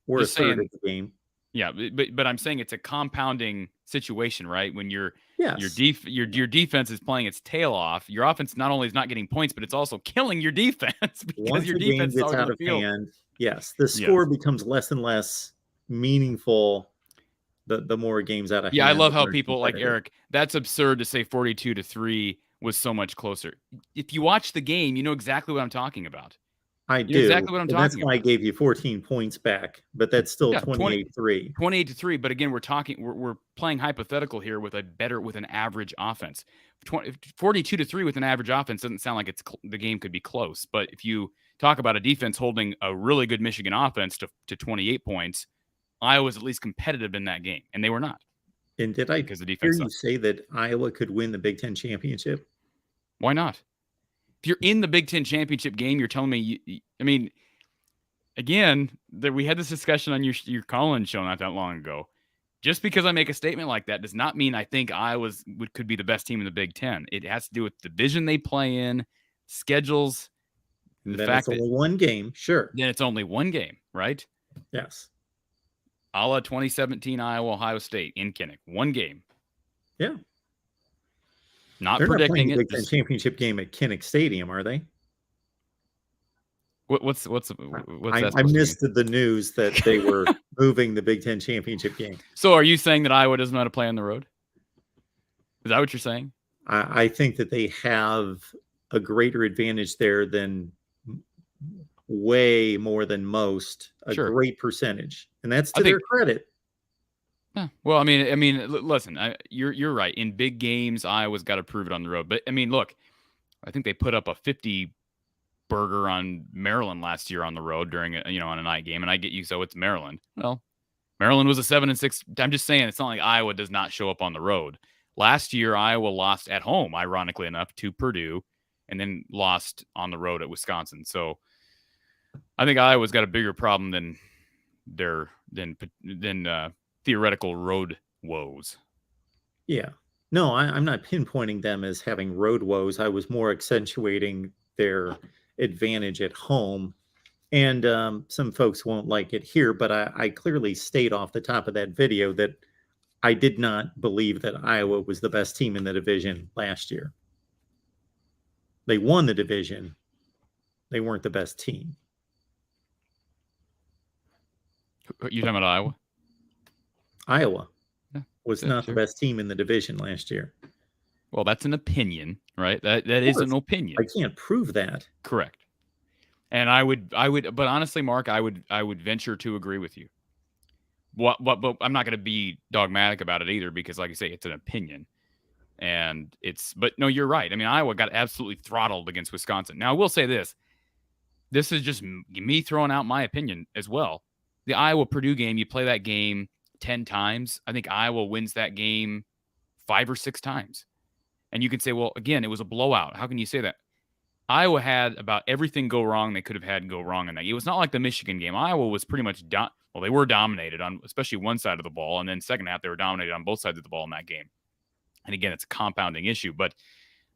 Speaker 1: We're a third of the game.
Speaker 3: Yeah, but I'm saying it's a compounding situation, right? When your defense is playing its tail off, your offense not only is not getting points, but it's also killing your defense because
Speaker 1: Once
Speaker 3: your
Speaker 1: the
Speaker 3: defense
Speaker 1: game gets
Speaker 3: is
Speaker 1: out of hand. Yes, the score becomes less and less meaningful the more games out of hand.
Speaker 3: Yeah, I love how people like Eric. That's absurd to say 42-3 was so much closer. If you watch the game, you know exactly what I'm talking about.
Speaker 1: I do.
Speaker 3: Exactly what I'm talking about.
Speaker 1: That's why I gave you 14 points back, but that's still 28-3.
Speaker 3: 28-3, but again, we're playing hypothetical here with an average offense. 42-3 with an average offense doesn't sound like the game could be close, but if you talk about a defense holding a really good Michigan offense to 28 points, Iowa's at least competitive in that game, and they were not.
Speaker 1: And did I
Speaker 3: because the defense
Speaker 1: hear you say that Iowa could win the Big Ten championship?
Speaker 3: Why not? If you're in the Big Ten championship game, you're telling me, I mean, again, we had this discussion on your call-in show not that long ago. Just because I make a statement like that does not mean I think Iowa could be the best team in the Big Ten. It has to do with the division they play in, schedules.
Speaker 1: And then it's only one game, sure.
Speaker 3: Then it's only one game, right?
Speaker 1: Yes.
Speaker 3: A la 2017 Iowa, Ohio State in Kinnick. One game.
Speaker 1: Yeah.
Speaker 3: They're predicting
Speaker 1: not playing the Big Ten championship game at Kinnick Stadium, are they?
Speaker 3: What's that?
Speaker 1: I missed the news that they were moving the Big Ten championship game.
Speaker 3: So are you saying that Iowa doesn't know how to play on the road? Is that what you're saying?
Speaker 1: I think that they have a greater advantage there than way more than most, great percentage. And that's to their credit.
Speaker 3: Yeah. Well, I mean, listen, you're right. In big games, Iowa's got to prove it on the road. But I mean, look, I think they put up a 50 burger on Maryland last year on the road during on a night game. And I get you, so it's Maryland. Well, Maryland was a 7-6. I'm just saying, it's not like Iowa does not show up on the road. Last year, Iowa lost at home, ironically enough, to Purdue, and then lost on the road at Wisconsin. So I think Iowa's got a bigger problem than theoretical road woes. Yeah.
Speaker 1: No, I'm not pinpointing them as having road woes. I was more accentuating their advantage at home. And some folks won't like it here, but I clearly state off the top of that video that I did not believe that Iowa was the best team in the division last year. They won the division. They weren't the best team.
Speaker 3: You talking about Iowa?
Speaker 1: Iowa was not the best team in the division last year.
Speaker 3: Well, that's an opinion, right? That is an opinion.
Speaker 1: I can't prove that.
Speaker 3: Correct. And I would, but honestly, Mark, I would venture to agree with you. But I'm not going to be dogmatic about it either, because, like I say, it's an opinion, but no, you're right. I mean, Iowa got absolutely throttled against Wisconsin. Now, I will say this. This is just me throwing out my opinion as well. The Iowa-Purdue game, you play that game 10 times. I think Iowa wins that game 5 or 6 times. And you can say, well, again, it was a blowout. How can you say that? Iowa had about everything go wrong they could have had go wrong in that. It was not like the Michigan game. Iowa was pretty much they were dominated on especially one side of the ball, and then second half they were dominated on both sides of the ball in that game. And again, it's a compounding issue. But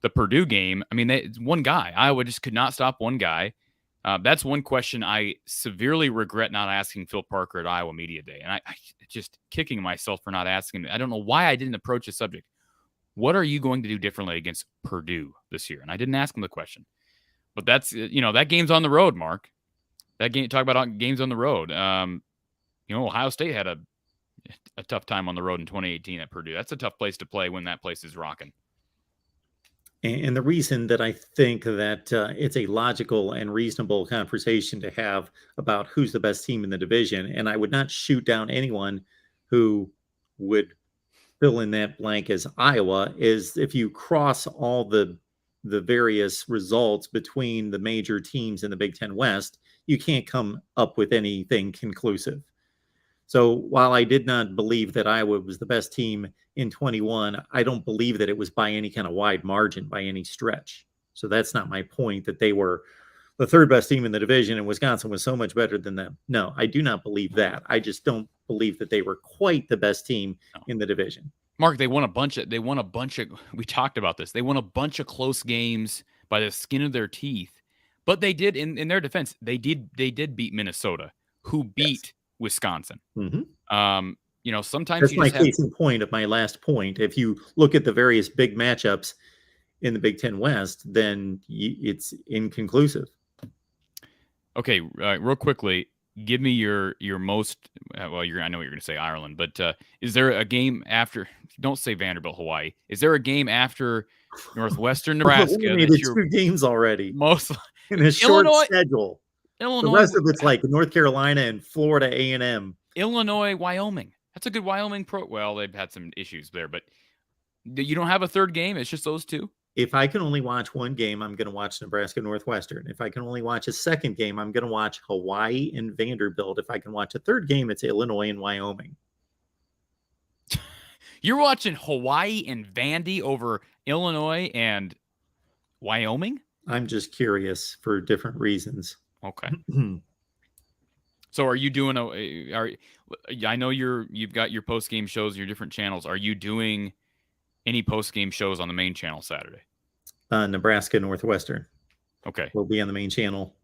Speaker 3: the Purdue game, I mean, it's one guy. Iowa just could not stop one guy. That's one question I severely regret not asking Phil Parker at Iowa Media Day. And I just kicking myself for not asking him. I don't know why I didn't approach the subject. What are you going to do differently against Purdue this year? And I didn't ask him the question. But that's, that game's on the road, Mark. That game, talk about games on the road. Ohio State had a tough time on the road in 2018 at Purdue. That's a tough place to play when that place is rocking.
Speaker 1: And the reason that I think that it's a logical and reasonable conversation to have about who's the best team in the division, and I would not shoot down anyone who would fill in that blank as Iowa, is if you cross all the various results between the major teams in the Big Ten West, you can't come up with anything conclusive. So while I did not believe that Iowa was the best team in 21, I don't believe that it was by any kind of wide margin, by any stretch. So that's not my point, that they were the third best team in the division and Wisconsin was so much better than them. No, I do not believe that. I just don't believe that they were quite the best team in the division.
Speaker 3: Mark, they won a bunch of, we talked about this. They won a bunch of close games by the skin of their teeth, but they did, in their defense, they did beat Minnesota, who beat Wisconsin.
Speaker 1: Mm-hmm.
Speaker 3: Sometimes
Speaker 1: that's
Speaker 3: you
Speaker 1: my
Speaker 3: just have...
Speaker 1: case in point of my last point. If you look at the various big matchups in the Big Ten West, then it's inconclusive.
Speaker 3: Okay, real quickly, give me your most. I know what you're going to say, Ireland, but is there a game after? Don't say Vanderbilt, Hawaii. Is there a game after Northwestern Nebraska?
Speaker 1: That's 2 games already.
Speaker 3: Most
Speaker 1: in a short schedule.
Speaker 3: Illinois.
Speaker 1: The rest of it's like North Carolina and Florida A&M.
Speaker 3: Illinois, Wyoming. That's a good Wyoming pro. Well, they've had some issues there, but you don't have a third game. It's just those 2.
Speaker 1: If I can only watch one game, I'm going to watch Nebraska Northwestern. If I can only watch a second game, I'm going to watch Hawaii and Vanderbilt. If I can watch a third game, it's Illinois and Wyoming.
Speaker 3: You're watching Hawaii and Vandy over Illinois and Wyoming?
Speaker 1: I'm just curious for different reasons.
Speaker 3: Okay. So are you doing I know you've got your post-game shows, your different channels. Are you doing any post-game shows on the main channel Saturday?
Speaker 1: Nebraska Northwestern.
Speaker 3: Okay.
Speaker 1: Will be on the main channel.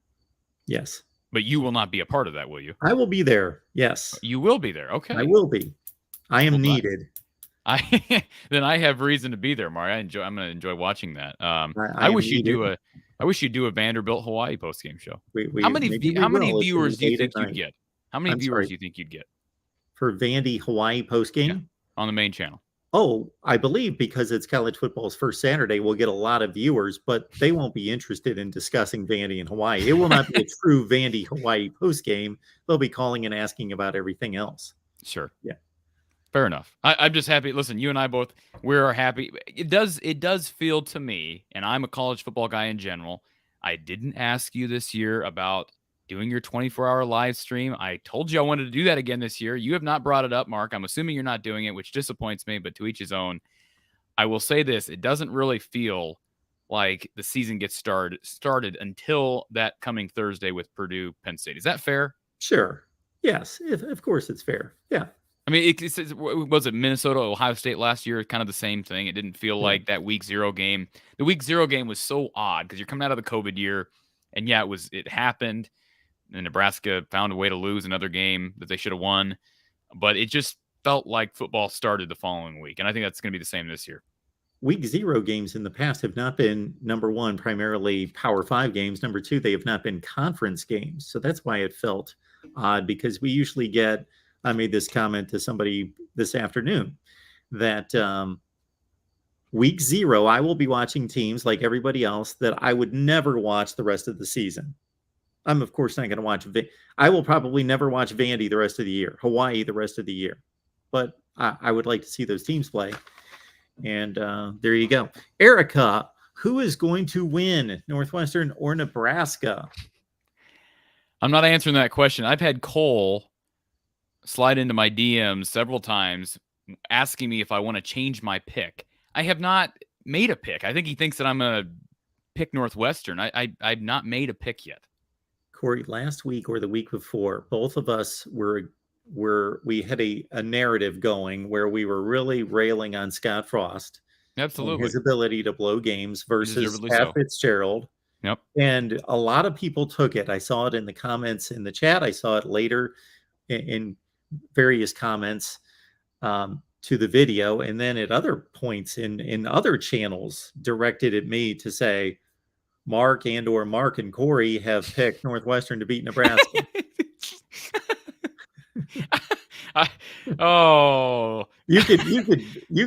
Speaker 1: Yes.
Speaker 3: But you will not be a part of that, will you?
Speaker 1: I will be there. Yes.
Speaker 3: You will be there. Okay.
Speaker 1: I will be. I am needed.
Speaker 3: Then I have reason to be there, Mark. I'm going to enjoy watching that. I wish you'd do a Vanderbilt Hawaii post-game show.
Speaker 1: How many
Speaker 3: viewers do you think you'd get? How many viewers do you think you'd get
Speaker 1: for Vandy Hawaii post-game
Speaker 3: on the main channel?
Speaker 1: Oh, I believe because it's college football's first Saturday, we'll get a lot of viewers, but they won't be interested in discussing Vandy and Hawaii. It will not be a true Vandy Hawaii post-game. They'll be calling and asking about everything else.
Speaker 3: Sure.
Speaker 1: Yeah.
Speaker 3: Fair enough. I'm just happy. Listen, you and I both, we're happy. It does feel to me, and I'm a college football guy in general, I didn't ask you this year about doing your 24-hour live stream. I told you I wanted to do that again this year. You have not brought it up, Mark. I'm assuming you're not doing it, which disappoints me, but to each his own. I will say this. It doesn't really feel like the season gets started until that coming Thursday with Purdue, Penn State. Is that fair?
Speaker 1: Sure. Yes. Of course it's fair. Yeah.
Speaker 3: I mean, was it Minnesota, Ohio State last year? Kind of the same thing. It didn't feel like that week 0 game. The week 0 game was so odd because you're coming out of the COVID year, and it happened. And Nebraska found a way to lose another game that they should have won, but it just felt like football started the following week, and I think that's going to be the same this year.
Speaker 1: Week 0 games in the past have not been, number one, primarily Power 5 games. Number 2, they have not been conference games, so that's why it felt odd because we usually get. I made this comment to somebody this afternoon that week 0, I will be watching teams like everybody else that I would never watch the rest of the season. I'm, of course, not going to watch. I will probably never watch Vandy the rest of the year, Hawaii the rest of the year. But I would like to see those teams play. And there you go. Erica, who is going to win, Northwestern or Nebraska?
Speaker 3: I'm not answering that question. I've had Cole slide into my DMs several times asking me if I want to change my pick. I have not made a pick. I think he thinks that I'm going to pick Northwestern. I've not made a pick yet.
Speaker 1: Corey, last week or the week before, both of us we had a narrative going where we were really railing on Scott Frost.
Speaker 3: Absolutely.
Speaker 1: His ability to blow games versus Pat Fitzgerald
Speaker 3: Yep.
Speaker 1: And a lot of people took it. I saw it in the comments in the chat. I saw it later in various comments to the video. And then at other points in other channels directed at me to say, Mark and Corey have picked Northwestern to beat Nebraska.
Speaker 3: Oh,
Speaker 1: You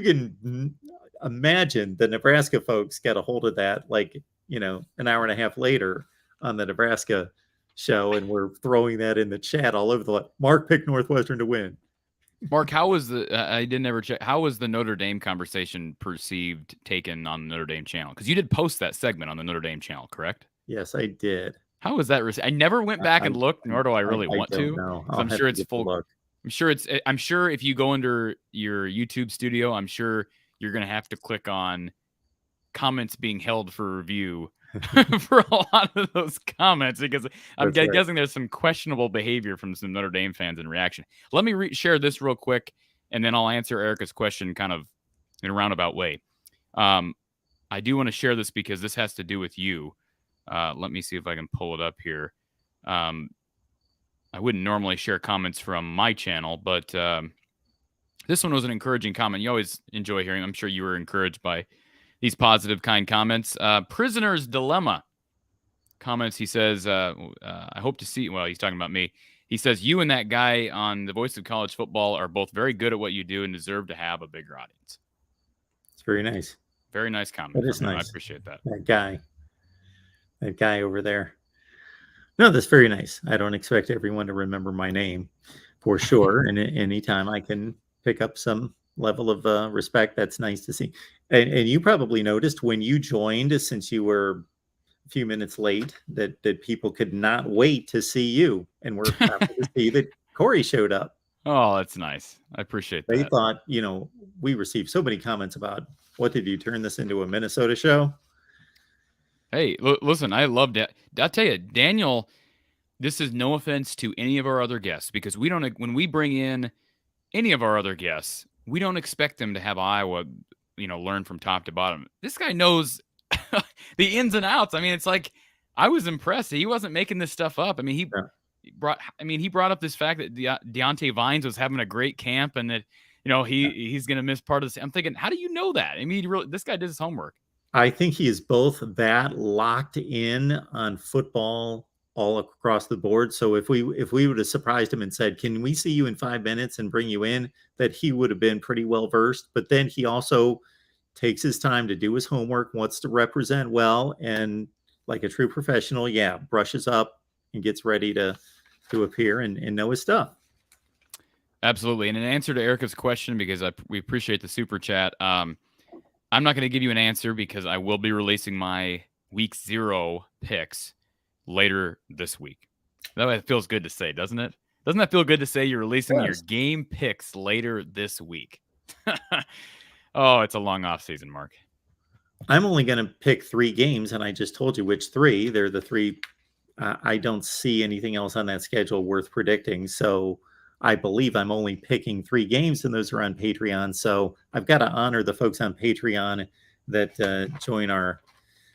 Speaker 1: can imagine the Nebraska folks got a hold of that, like, an hour and a half later on the Nebraska show, and we're throwing that in the chat all over the Mark picked Northwestern to win.
Speaker 3: Mark, how was I didn't ever check. How was the Notre Dame conversation taken on the Notre Dame channel? Because you did post that segment on the Notre Dame channel, correct?
Speaker 1: Yes, I did.
Speaker 3: How was that? I never went back and looked, nor do I really want to.
Speaker 1: No,
Speaker 3: I'm sure it's full. I'm sure if you go under your YouTube studio, I'm sure you're going to have to click on comments being held for review for a lot of those comments, because I'm guessing there's some questionable behavior from some Notre Dame fans in reaction. Let me share this real quick, and then I'll answer Erica's question kind of in a roundabout way. I do want to share this because this has to do with you. Let me see if I can pull it up here. I wouldn't normally share comments from my channel, but this one was an encouraging comment. You always enjoy hearing. I'm sure you were encouraged by these positive, kind comments. Prisoner's Dilemma comments. He says, I hope to see, well, he's talking about me. He says, you and that guy on The Voice of College Football are both very good at what you do and deserve to have a bigger audience.
Speaker 1: It's very nice.
Speaker 3: Very nice comment.
Speaker 1: That is nice.
Speaker 3: I appreciate that.
Speaker 1: That guy over there. No, that's very nice. I don't expect everyone to remember my name for sure. And anytime I can pick up some level of respect, that's nice to see. And you probably noticed when you joined, since you were a few minutes late, that people could not wait to see you, and we're happy to see that Corey showed up.
Speaker 3: Oh, that's nice. I appreciate that.
Speaker 1: They thought, we received so many comments about, what did you turn this into, a Minnesota show?
Speaker 3: Hey, listen, I loved it. I'll tell you, Daniel, this is no offense to any of our other guests, because when we bring in any of our other guests, we don't expect them to have Iowa, learn from top to bottom. This guy knows the ins and outs. I mean, it's like, I was impressed. He wasn't making this stuff up. I mean, he brought up this fact that Deontay Vines was having a great camp, and that, he's going to miss part of this. I'm thinking, how do you know that? I mean, this guy did his homework.
Speaker 1: I think he is both that locked in on football all across the board. So if we would have surprised him and said, can we see you in 5 minutes and bring you in, that he would have been pretty well versed. But then he also takes his time to do his homework, wants to represent well, and like a true professional, brushes up and gets ready to appear and know his stuff.
Speaker 3: Absolutely. And in answer to Erica's question, because we appreciate the super chat, I'm not going to give you an answer because I will be releasing my week 0 picks later this week. That feels good to say, doesn't it? Doesn't that feel good to say you're releasing your game picks later this week? Oh, it's a long off season, Mark.
Speaker 1: I'm only going to pick 3 games, and I just told you which 3. They're the 3. I don't see anything else on that schedule worth predicting. So I believe I'm only picking 3 games, and those are on Patreon. So I've got to honor the folks on Patreon that join our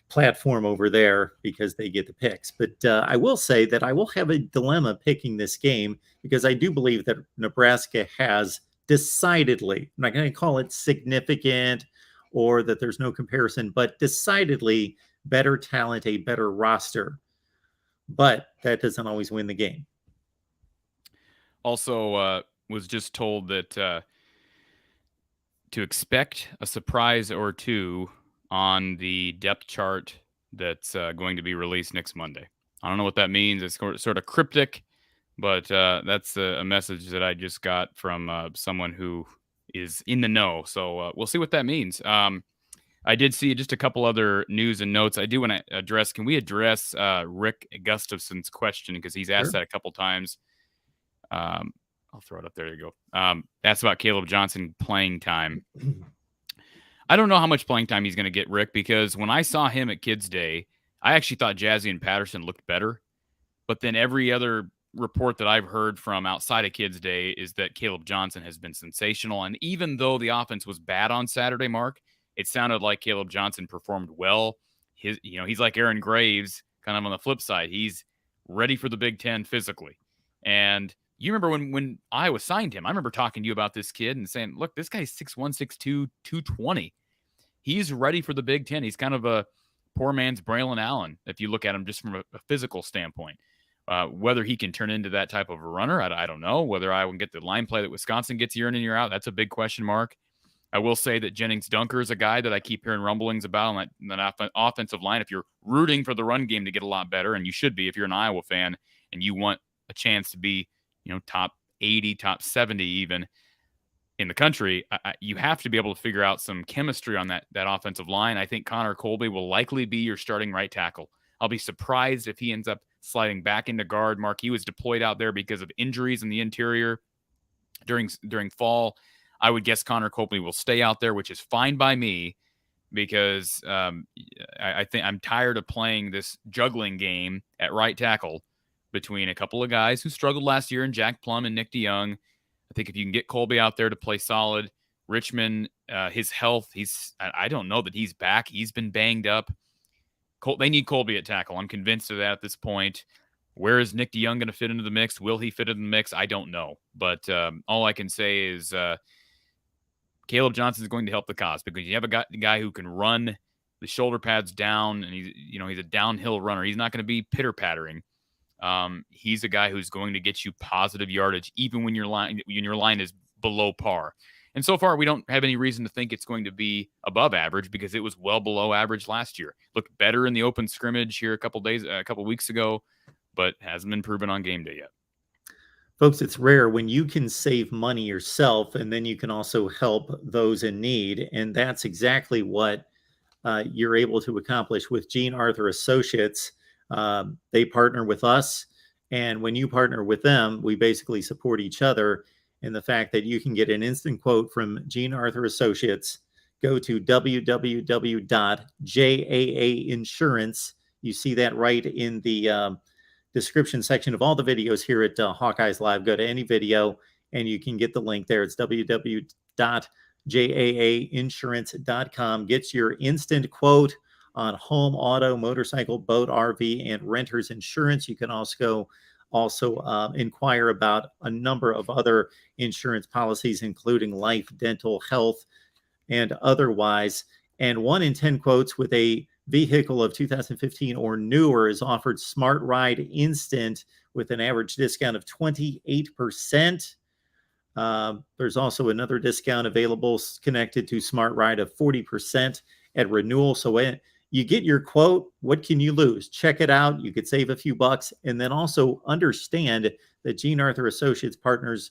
Speaker 1: platform over there, because they get the picks. But I will say that I will have a dilemma picking this game, because I do believe that Nebraska has decidedly, I'm not going to call it significant or that there's no comparison, but decidedly better talent, a better roster. But that doesn't always win the game.
Speaker 3: Also, was just told that to expect a surprise or 2 on the depth chart that's going to be released next Monday. I don't know what that means. It's sort of cryptic, but that's a message that I just got from someone who is in the know. So we'll see what that means. I did see just a couple other news and notes. I do want to address, can we address Rick Gustafson's question? Because he's asked that a couple times. I'll throw it up. There you go. That's about Caleb Johnson playing time. I don't know how much playing time he's going to get, Rick, because when I saw him at Kids Day, I actually thought Jazzy and Patterson looked better. But then every other report that I've heard from outside of Kids Day is that Caleb Johnson has been sensational. And even though the offense was bad on Saturday, Mark, it sounded like Caleb Johnson performed well. he's like Aaron Graves, kind of on the flip side. He's ready for the Big Ten physically. And you remember when Iowa signed him, I remember talking to you about this kid and saying, look, this guy's 6'1", 6'2", 220. He's ready for the Big Ten. He's kind of a poor man's Braylon Allen, if you look at him just from a physical standpoint. Whether he can turn into that type of a runner, I don't know. Whether I can get the line play that Wisconsin gets year in and year out, that's a big question mark. I will say that Jennings Dunker is a guy that I keep hearing rumblings about on that offensive line. If you're rooting for the run game to get a lot better, and you should be if you're an Iowa fan and you want a chance to be, top 80, top 70 even in the country, you have to be able to figure out some chemistry on that offensive line. I think Connor Colby will likely be your starting right tackle. I'll be surprised if he ends up sliding back into guard. Mark, he was deployed out there because of injuries in the interior during fall. I would guess Connor Copley will stay out there, which is fine by me because I think I'm tired of playing this juggling game at right tackle between a couple of guys who struggled last year in Jack Plum and Nick DeYoung. I think if you can get Colby out there to play solid, Richmond, his health, I don't know that he's back. He's been banged up. They need Colby at tackle. I'm convinced of that at this point. Where is Nick DeYoung going to fit into the mix? Will he fit in the mix? I don't know. But all I can say is Caleb Johnson is going to help the cause because you have a guy who can run the shoulder pads down, and he's a downhill runner. He's not going to be pitter-pattering. He's a guy who's going to get you positive yardage even when your line is below par. And so far, we don't have any reason to think it's going to be above average because it was well below average last year. Looked better in the open scrimmage here a couple weeks ago, but hasn't been proven on game day yet.
Speaker 1: Folks, it's rare when you can save money yourself and then you can also help those in need. And that's exactly what you're able to accomplish with Gene Arthur Associates. They partner with us. And when you partner with them, we basically support each other in the fact that you can get an instant quote from Gene Arthur Associates. Go to www.jaainsurance. You see that right in the description section of all the videos here at Hawkeyes Live. Go to any video and you can get the link there. It's www.jaainsurance.com. Gets your instant quote on home, auto, motorcycle, boat, RV, and renters insurance. You can also inquire about a number of other insurance policies, including life, dental, health, and otherwise. And 1 in 10 quotes with a vehicle of 2015 or newer is offered Smart Ride Instant with an average discount of 28%. There's also another discount available connected to Smart Ride of 40% at renewal. So when you get your quote, what can you lose? Check it out. You could save a few bucks. And then also understand that Gene Arthur Associates partners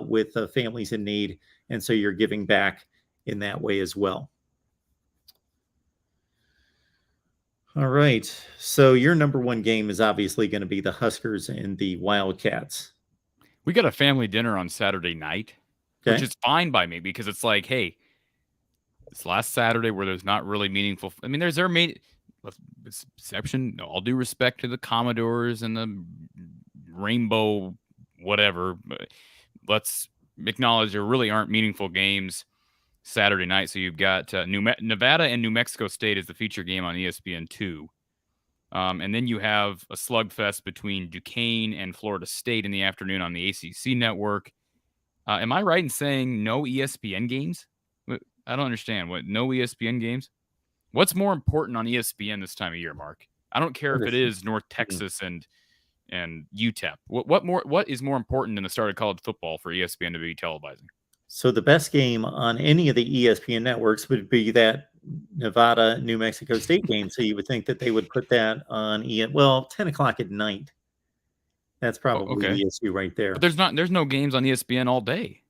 Speaker 1: with families in need. And so you're giving back in that way as well. All right. So your number one game is obviously going to be the Huskers and the Wildcats.
Speaker 3: We got a family dinner on Saturday night, which is fine by me because it's like, hey, this last Saturday where there's not really meaningful. I mean, there's their main exception. All due respect to the Commodores and the Rainbow, whatever. But let's acknowledge there really aren't meaningful games Saturday night. So you've got Nevada and New Mexico State is the feature game on ESPN2. And then you have a slugfest between Duquesne and Florida State in the afternoon on the ACC network. Am I right in saying no ESPN games? I don't understand. What, no ESPN games? What's more important on ESPN this time of year, Mark? I don't care if it is North Texas and UTEP. What is more important in the start of college football for ESPN to be televising?
Speaker 1: So the best game on any of the ESPN networks would be that Nevada, New Mexico State game. So you would think that they would put that on 10 o'clock at night. That's probably the issue right there.
Speaker 3: But there's no games on ESPN all day.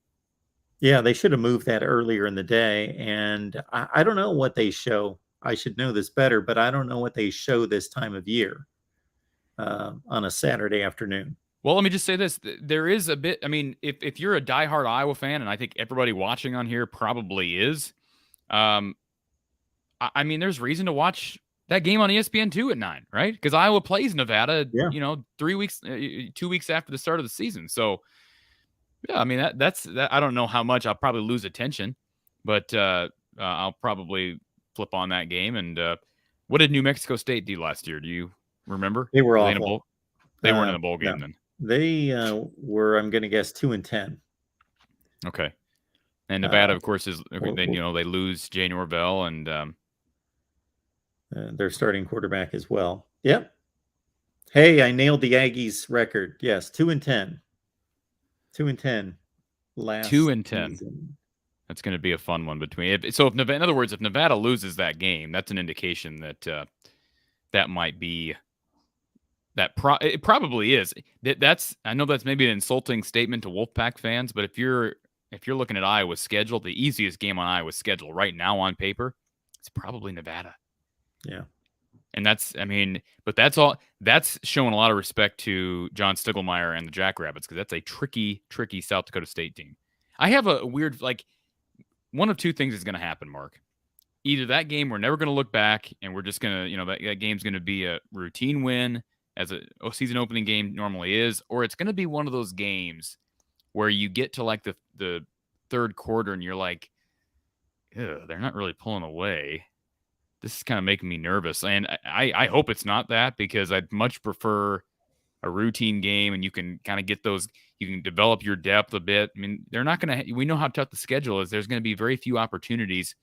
Speaker 1: Yeah, they should have moved that earlier in the day. And I don't know what they show. I should know this better, but I don't know what they show this time of year on a Saturday afternoon.
Speaker 3: Well, let me just say this. There is a bit, I mean, if you're a diehard Iowa fan, and I think everybody watching on here probably is, I mean, there's reason to watch that game on ESPN2 at 9, right? Because Iowa plays Nevada, 2 weeks after the start of the season. So, yeah, I mean, that's I don't know how much I'll probably lose attention, but I'll probably flip on that game. And What did New Mexico State do last year? Do you remember?
Speaker 1: They were
Speaker 3: Were they in a
Speaker 1: awful.
Speaker 3: bowl? They weren't in a bowl
Speaker 1: No.
Speaker 3: game then.
Speaker 1: They were, I'm going to guess, 2-10.
Speaker 3: Okay. And Nevada, of course, is they lose Jay Norvell and
Speaker 1: their starting quarterback as well. Yep. Hey, I nailed the Aggies record. Yes, 2-10. 2-10 last
Speaker 3: 2-10.
Speaker 1: season.
Speaker 3: That's going to be a fun one between. So, in other words, if Nevada loses that game, that's an indication that that might be that. It probably is. I know that's maybe an insulting statement to Wolfpack fans, but if you're looking at Iowa's schedule, the easiest game on Iowa's schedule right now on paper, it's probably Nevada.
Speaker 1: Yeah.
Speaker 3: And but that's showing a lot of respect to John Stiegelmeier and the Jackrabbits, because that's a tricky South Dakota State team. I have a weird, one of two things is going to happen, Mark. Either that game, we're never going to look back and we're just going to, that game's going to be a routine win as a season opening game normally is, or it's going to be one of those games where you get to the third quarter and you're like, they're not really pulling away. This is kind of making me nervous. And I hope it's not that, because I'd much prefer a routine game and you can kind of get you can develop your depth a bit. I mean, they're not going to, we know how tough the schedule is. There's going to be very few opportunities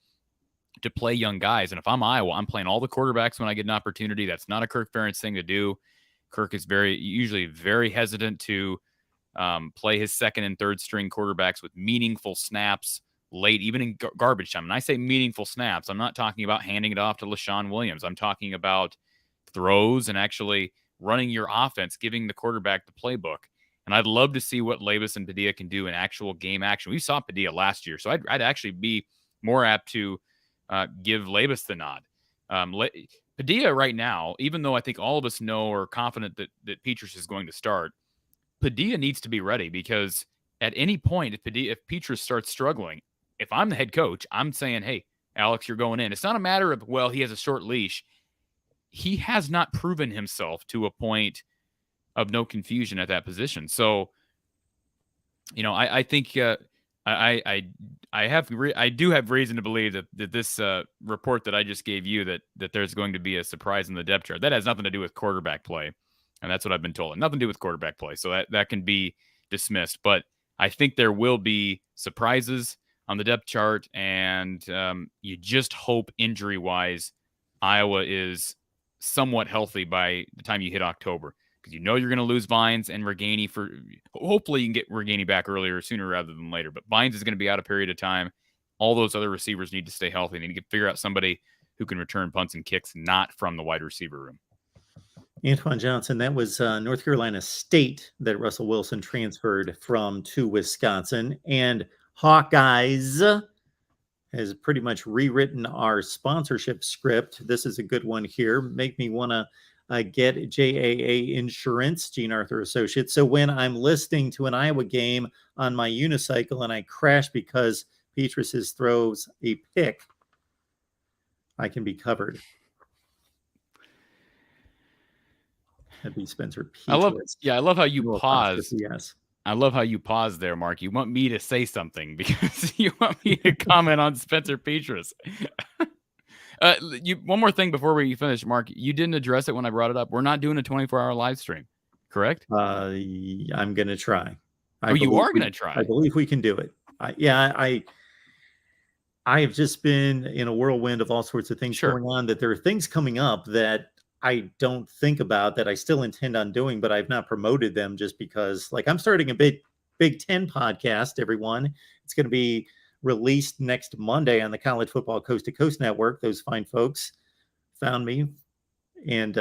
Speaker 3: to play young guys. And if I'm Iowa, I'm playing all the quarterbacks when I get an opportunity. That's not a Kirk Ferentz thing to do. Kirk is usually very hesitant to play his second and third string quarterbacks with meaningful snaps late, even in garbage time. And I say meaningful snaps, I'm not talking about handing it off to LaShawn Williams. I'm talking about throws and actually running your offense, giving the quarterback the playbook. And I'd love to see what Labus and Padilla can do in actual game action. We saw Padilla last year, so I'd actually be more apt to give Labus the nod. Padilla right now, even though I think all of us know or are confident that Petrus is going to start, Padilla needs to be ready, because at any point, if Petrus starts struggling, if I'm the head coach, I'm saying, hey, Alex, you're going in. It's not a matter of, well, he has a short leash. He has not proven himself to a point of no confusion at that position. So, I think I do have reason to believe that this report that I just gave you, that there's going to be a surprise in the depth chart. That has nothing to do with quarterback play, and that's what I've been told. Nothing to do with quarterback play, so that can be dismissed. But I think there will be surprises on the depth chart, and you just hope injury-wise Iowa is somewhat healthy by the time you hit October, because you're going to lose Vines and Reganey. Hopefully you can get Reganey back sooner rather than later, but Vines is going to be out a period of time. All those other receivers need to stay healthy. They need to figure out somebody who can return punts and kicks, not from the wide receiver room.
Speaker 1: Antoine Johnson, that was North Carolina State that Russell Wilson transferred from to Wisconsin. And Hawkeyes has pretty much rewritten our sponsorship script. This is a good one here. Make me want to get JAA Insurance, Gene Arthur Associates. So when I'm listening to an Iowa game on my unicycle and I crash because Petrus throws a pick, I can be covered. That'd be Spencer Petrus.
Speaker 3: I love how you pause.
Speaker 1: Yes.
Speaker 3: I love how you pause there, Mark. You want me to say something because you want me to comment on Spencer Petrus. One more thing before we finish, Mark. You didn't address it when I brought it up. We're not doing a 24-hour live stream, correct?
Speaker 1: I'm going to try.
Speaker 3: You are going to try.
Speaker 1: I believe we can do it. I have just been in a whirlwind of all sorts of things going on, that there are things coming up that I don't think about that I still intend on doing, but I've not promoted them just because, I'm starting a Big Ten podcast, everyone. It's going to be released next Monday on the College Football Coast to Coast Network. Those fine folks found me and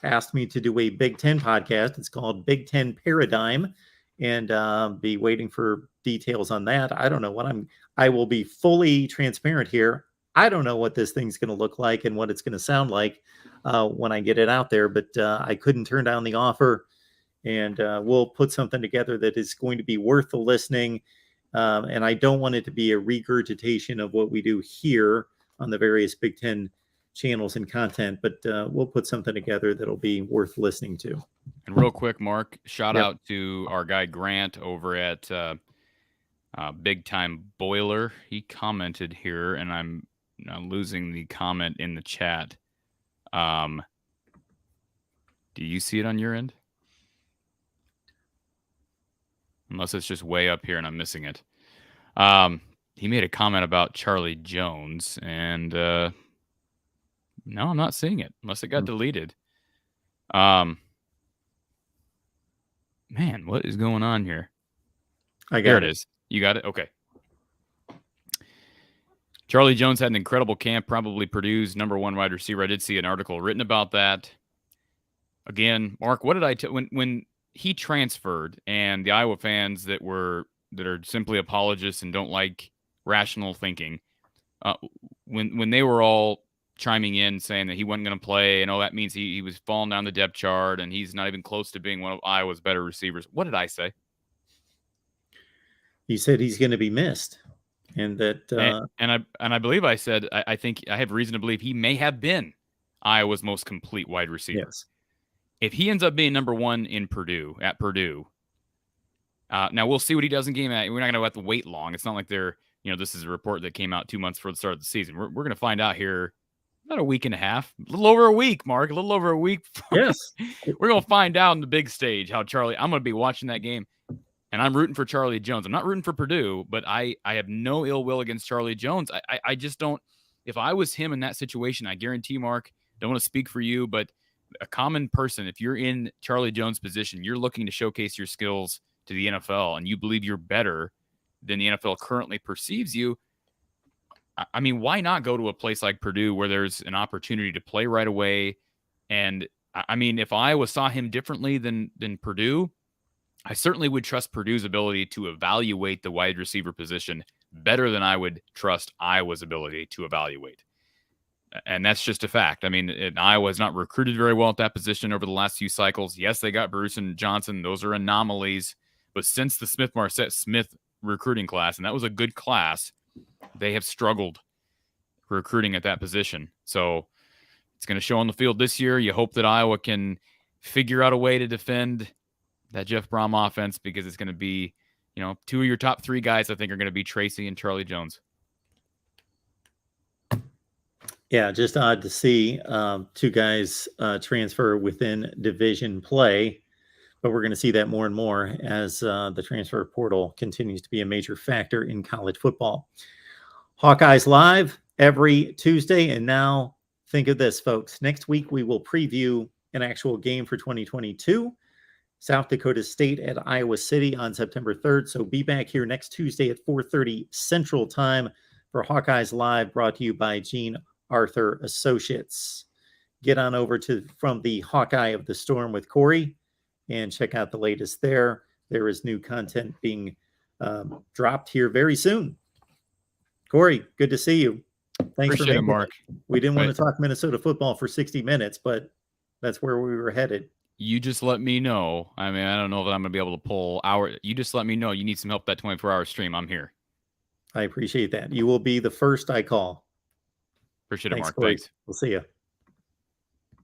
Speaker 1: asked me to do a Big Ten podcast. It's called Big Ten Paradigm, and be waiting for details on that. I don't know I will be fully transparent here. I don't know what this thing's going to look like and what it's going to sound like when I get it out there, but I couldn't turn down the offer, and we'll put something together that is going to be worth the listening. And I don't want it to be a regurgitation of what we do here on the various Big Ten channels and content, but we'll put something together that'll be worth listening to.
Speaker 3: And real quick, Mark, shout out to our guy Grant over at Big Time Boiler. He commented here, and I'm losing the comment in the chat. Do you see it on your end? Unless it's just way up here and I'm missing it. He made a comment about Charlie Jones, and no, I'm not seeing it unless it got deleted. Man, what is going on here? There it is. You got it? Okay. Charlie Jones had an incredible camp, probably Purdue's #1 wide receiver. I did see an article written about that. Again, Mark, what did I tell when he transferred, and the Iowa fans that are simply apologists and don't like rational thinking, when they were all chiming in saying that he wasn't going to play, and that means he was falling down the depth chart and he's not even close to being one of Iowa's better receivers. What did I say?
Speaker 1: You said he's going to be missed, and that
Speaker 3: and I believe I said I think I have reason to believe he may have been Iowa's most complete wide receiver.
Speaker 1: Yes.
Speaker 3: If he ends up being #1 in Purdue, at Purdue, now we'll see what he does in game. We're not going to have to wait long. It's not like this is a report that came out 2 months before the start of the season. We're going to find out here about a week and a half, a little over a week, Mark, a little over a week.
Speaker 1: Yes.
Speaker 3: We're going to find out on the big stage how I'm going to be watching that game, and I'm rooting for Charlie Jones. I'm not rooting for Purdue, but I have no ill will against Charlie Jones. I just don't. If I was him in that situation, I guarantee, Mark, don't want to speak for you, but a common person, if you're in Charlie Jones' position, you're looking to showcase your skills to the NFL, and you believe you're better than the NFL currently perceives you. I mean, why not go to a place like Purdue where there's an opportunity to play right away? And I mean, if Iowa saw him differently than Purdue, I certainly would trust Purdue's ability to evaluate the wide receiver position better than I would trust Iowa's ability to evaluate. And that's just a fact. I mean, Iowa has not recruited very well at that position over the last few cycles. Yes, they got Bruce and Johnson. Those are anomalies. But since the Smith recruiting class, and that was a good class, they have struggled recruiting at that position. So it's going to show on the field this year. You hope that Iowa can figure out a way to defend that Jeff Brom offense, because it's going to be, 2 of your top 3 guys, I think, are going to be Tracy and Charlie Jones.
Speaker 1: Yeah, just odd to see 2 guys transfer within division play, but we're going to see that more and more as the transfer portal continues to be a major factor in college football. Hawkeyes Live every Tuesday, and now think of this, folks. Next week, we will preview an actual game for 2022, South Dakota State at Iowa City on September 3rd. So be back here next Tuesday at 4:30 Central Time for Hawkeyes Live, brought to you by Gene Arthur Associates. Get on over from the Hawkeye of the Storm with Corey and check out the latest there. There is new content being dropped here very soon. Corey, good to see you. Thanks
Speaker 3: Appreciate
Speaker 1: for
Speaker 3: it, Mark.
Speaker 1: We didn't want to talk Minnesota football for 60 minutes, but that's where we were headed.
Speaker 3: You just let me know. I mean, I don't know that I'm going to be able to pull you just let me know you need some help that 24-hour stream. I'm here.
Speaker 1: I appreciate that. You will be the first I call.
Speaker 3: Appreciate it, Mark.
Speaker 1: Corey.
Speaker 3: Thanks.
Speaker 1: We'll see you.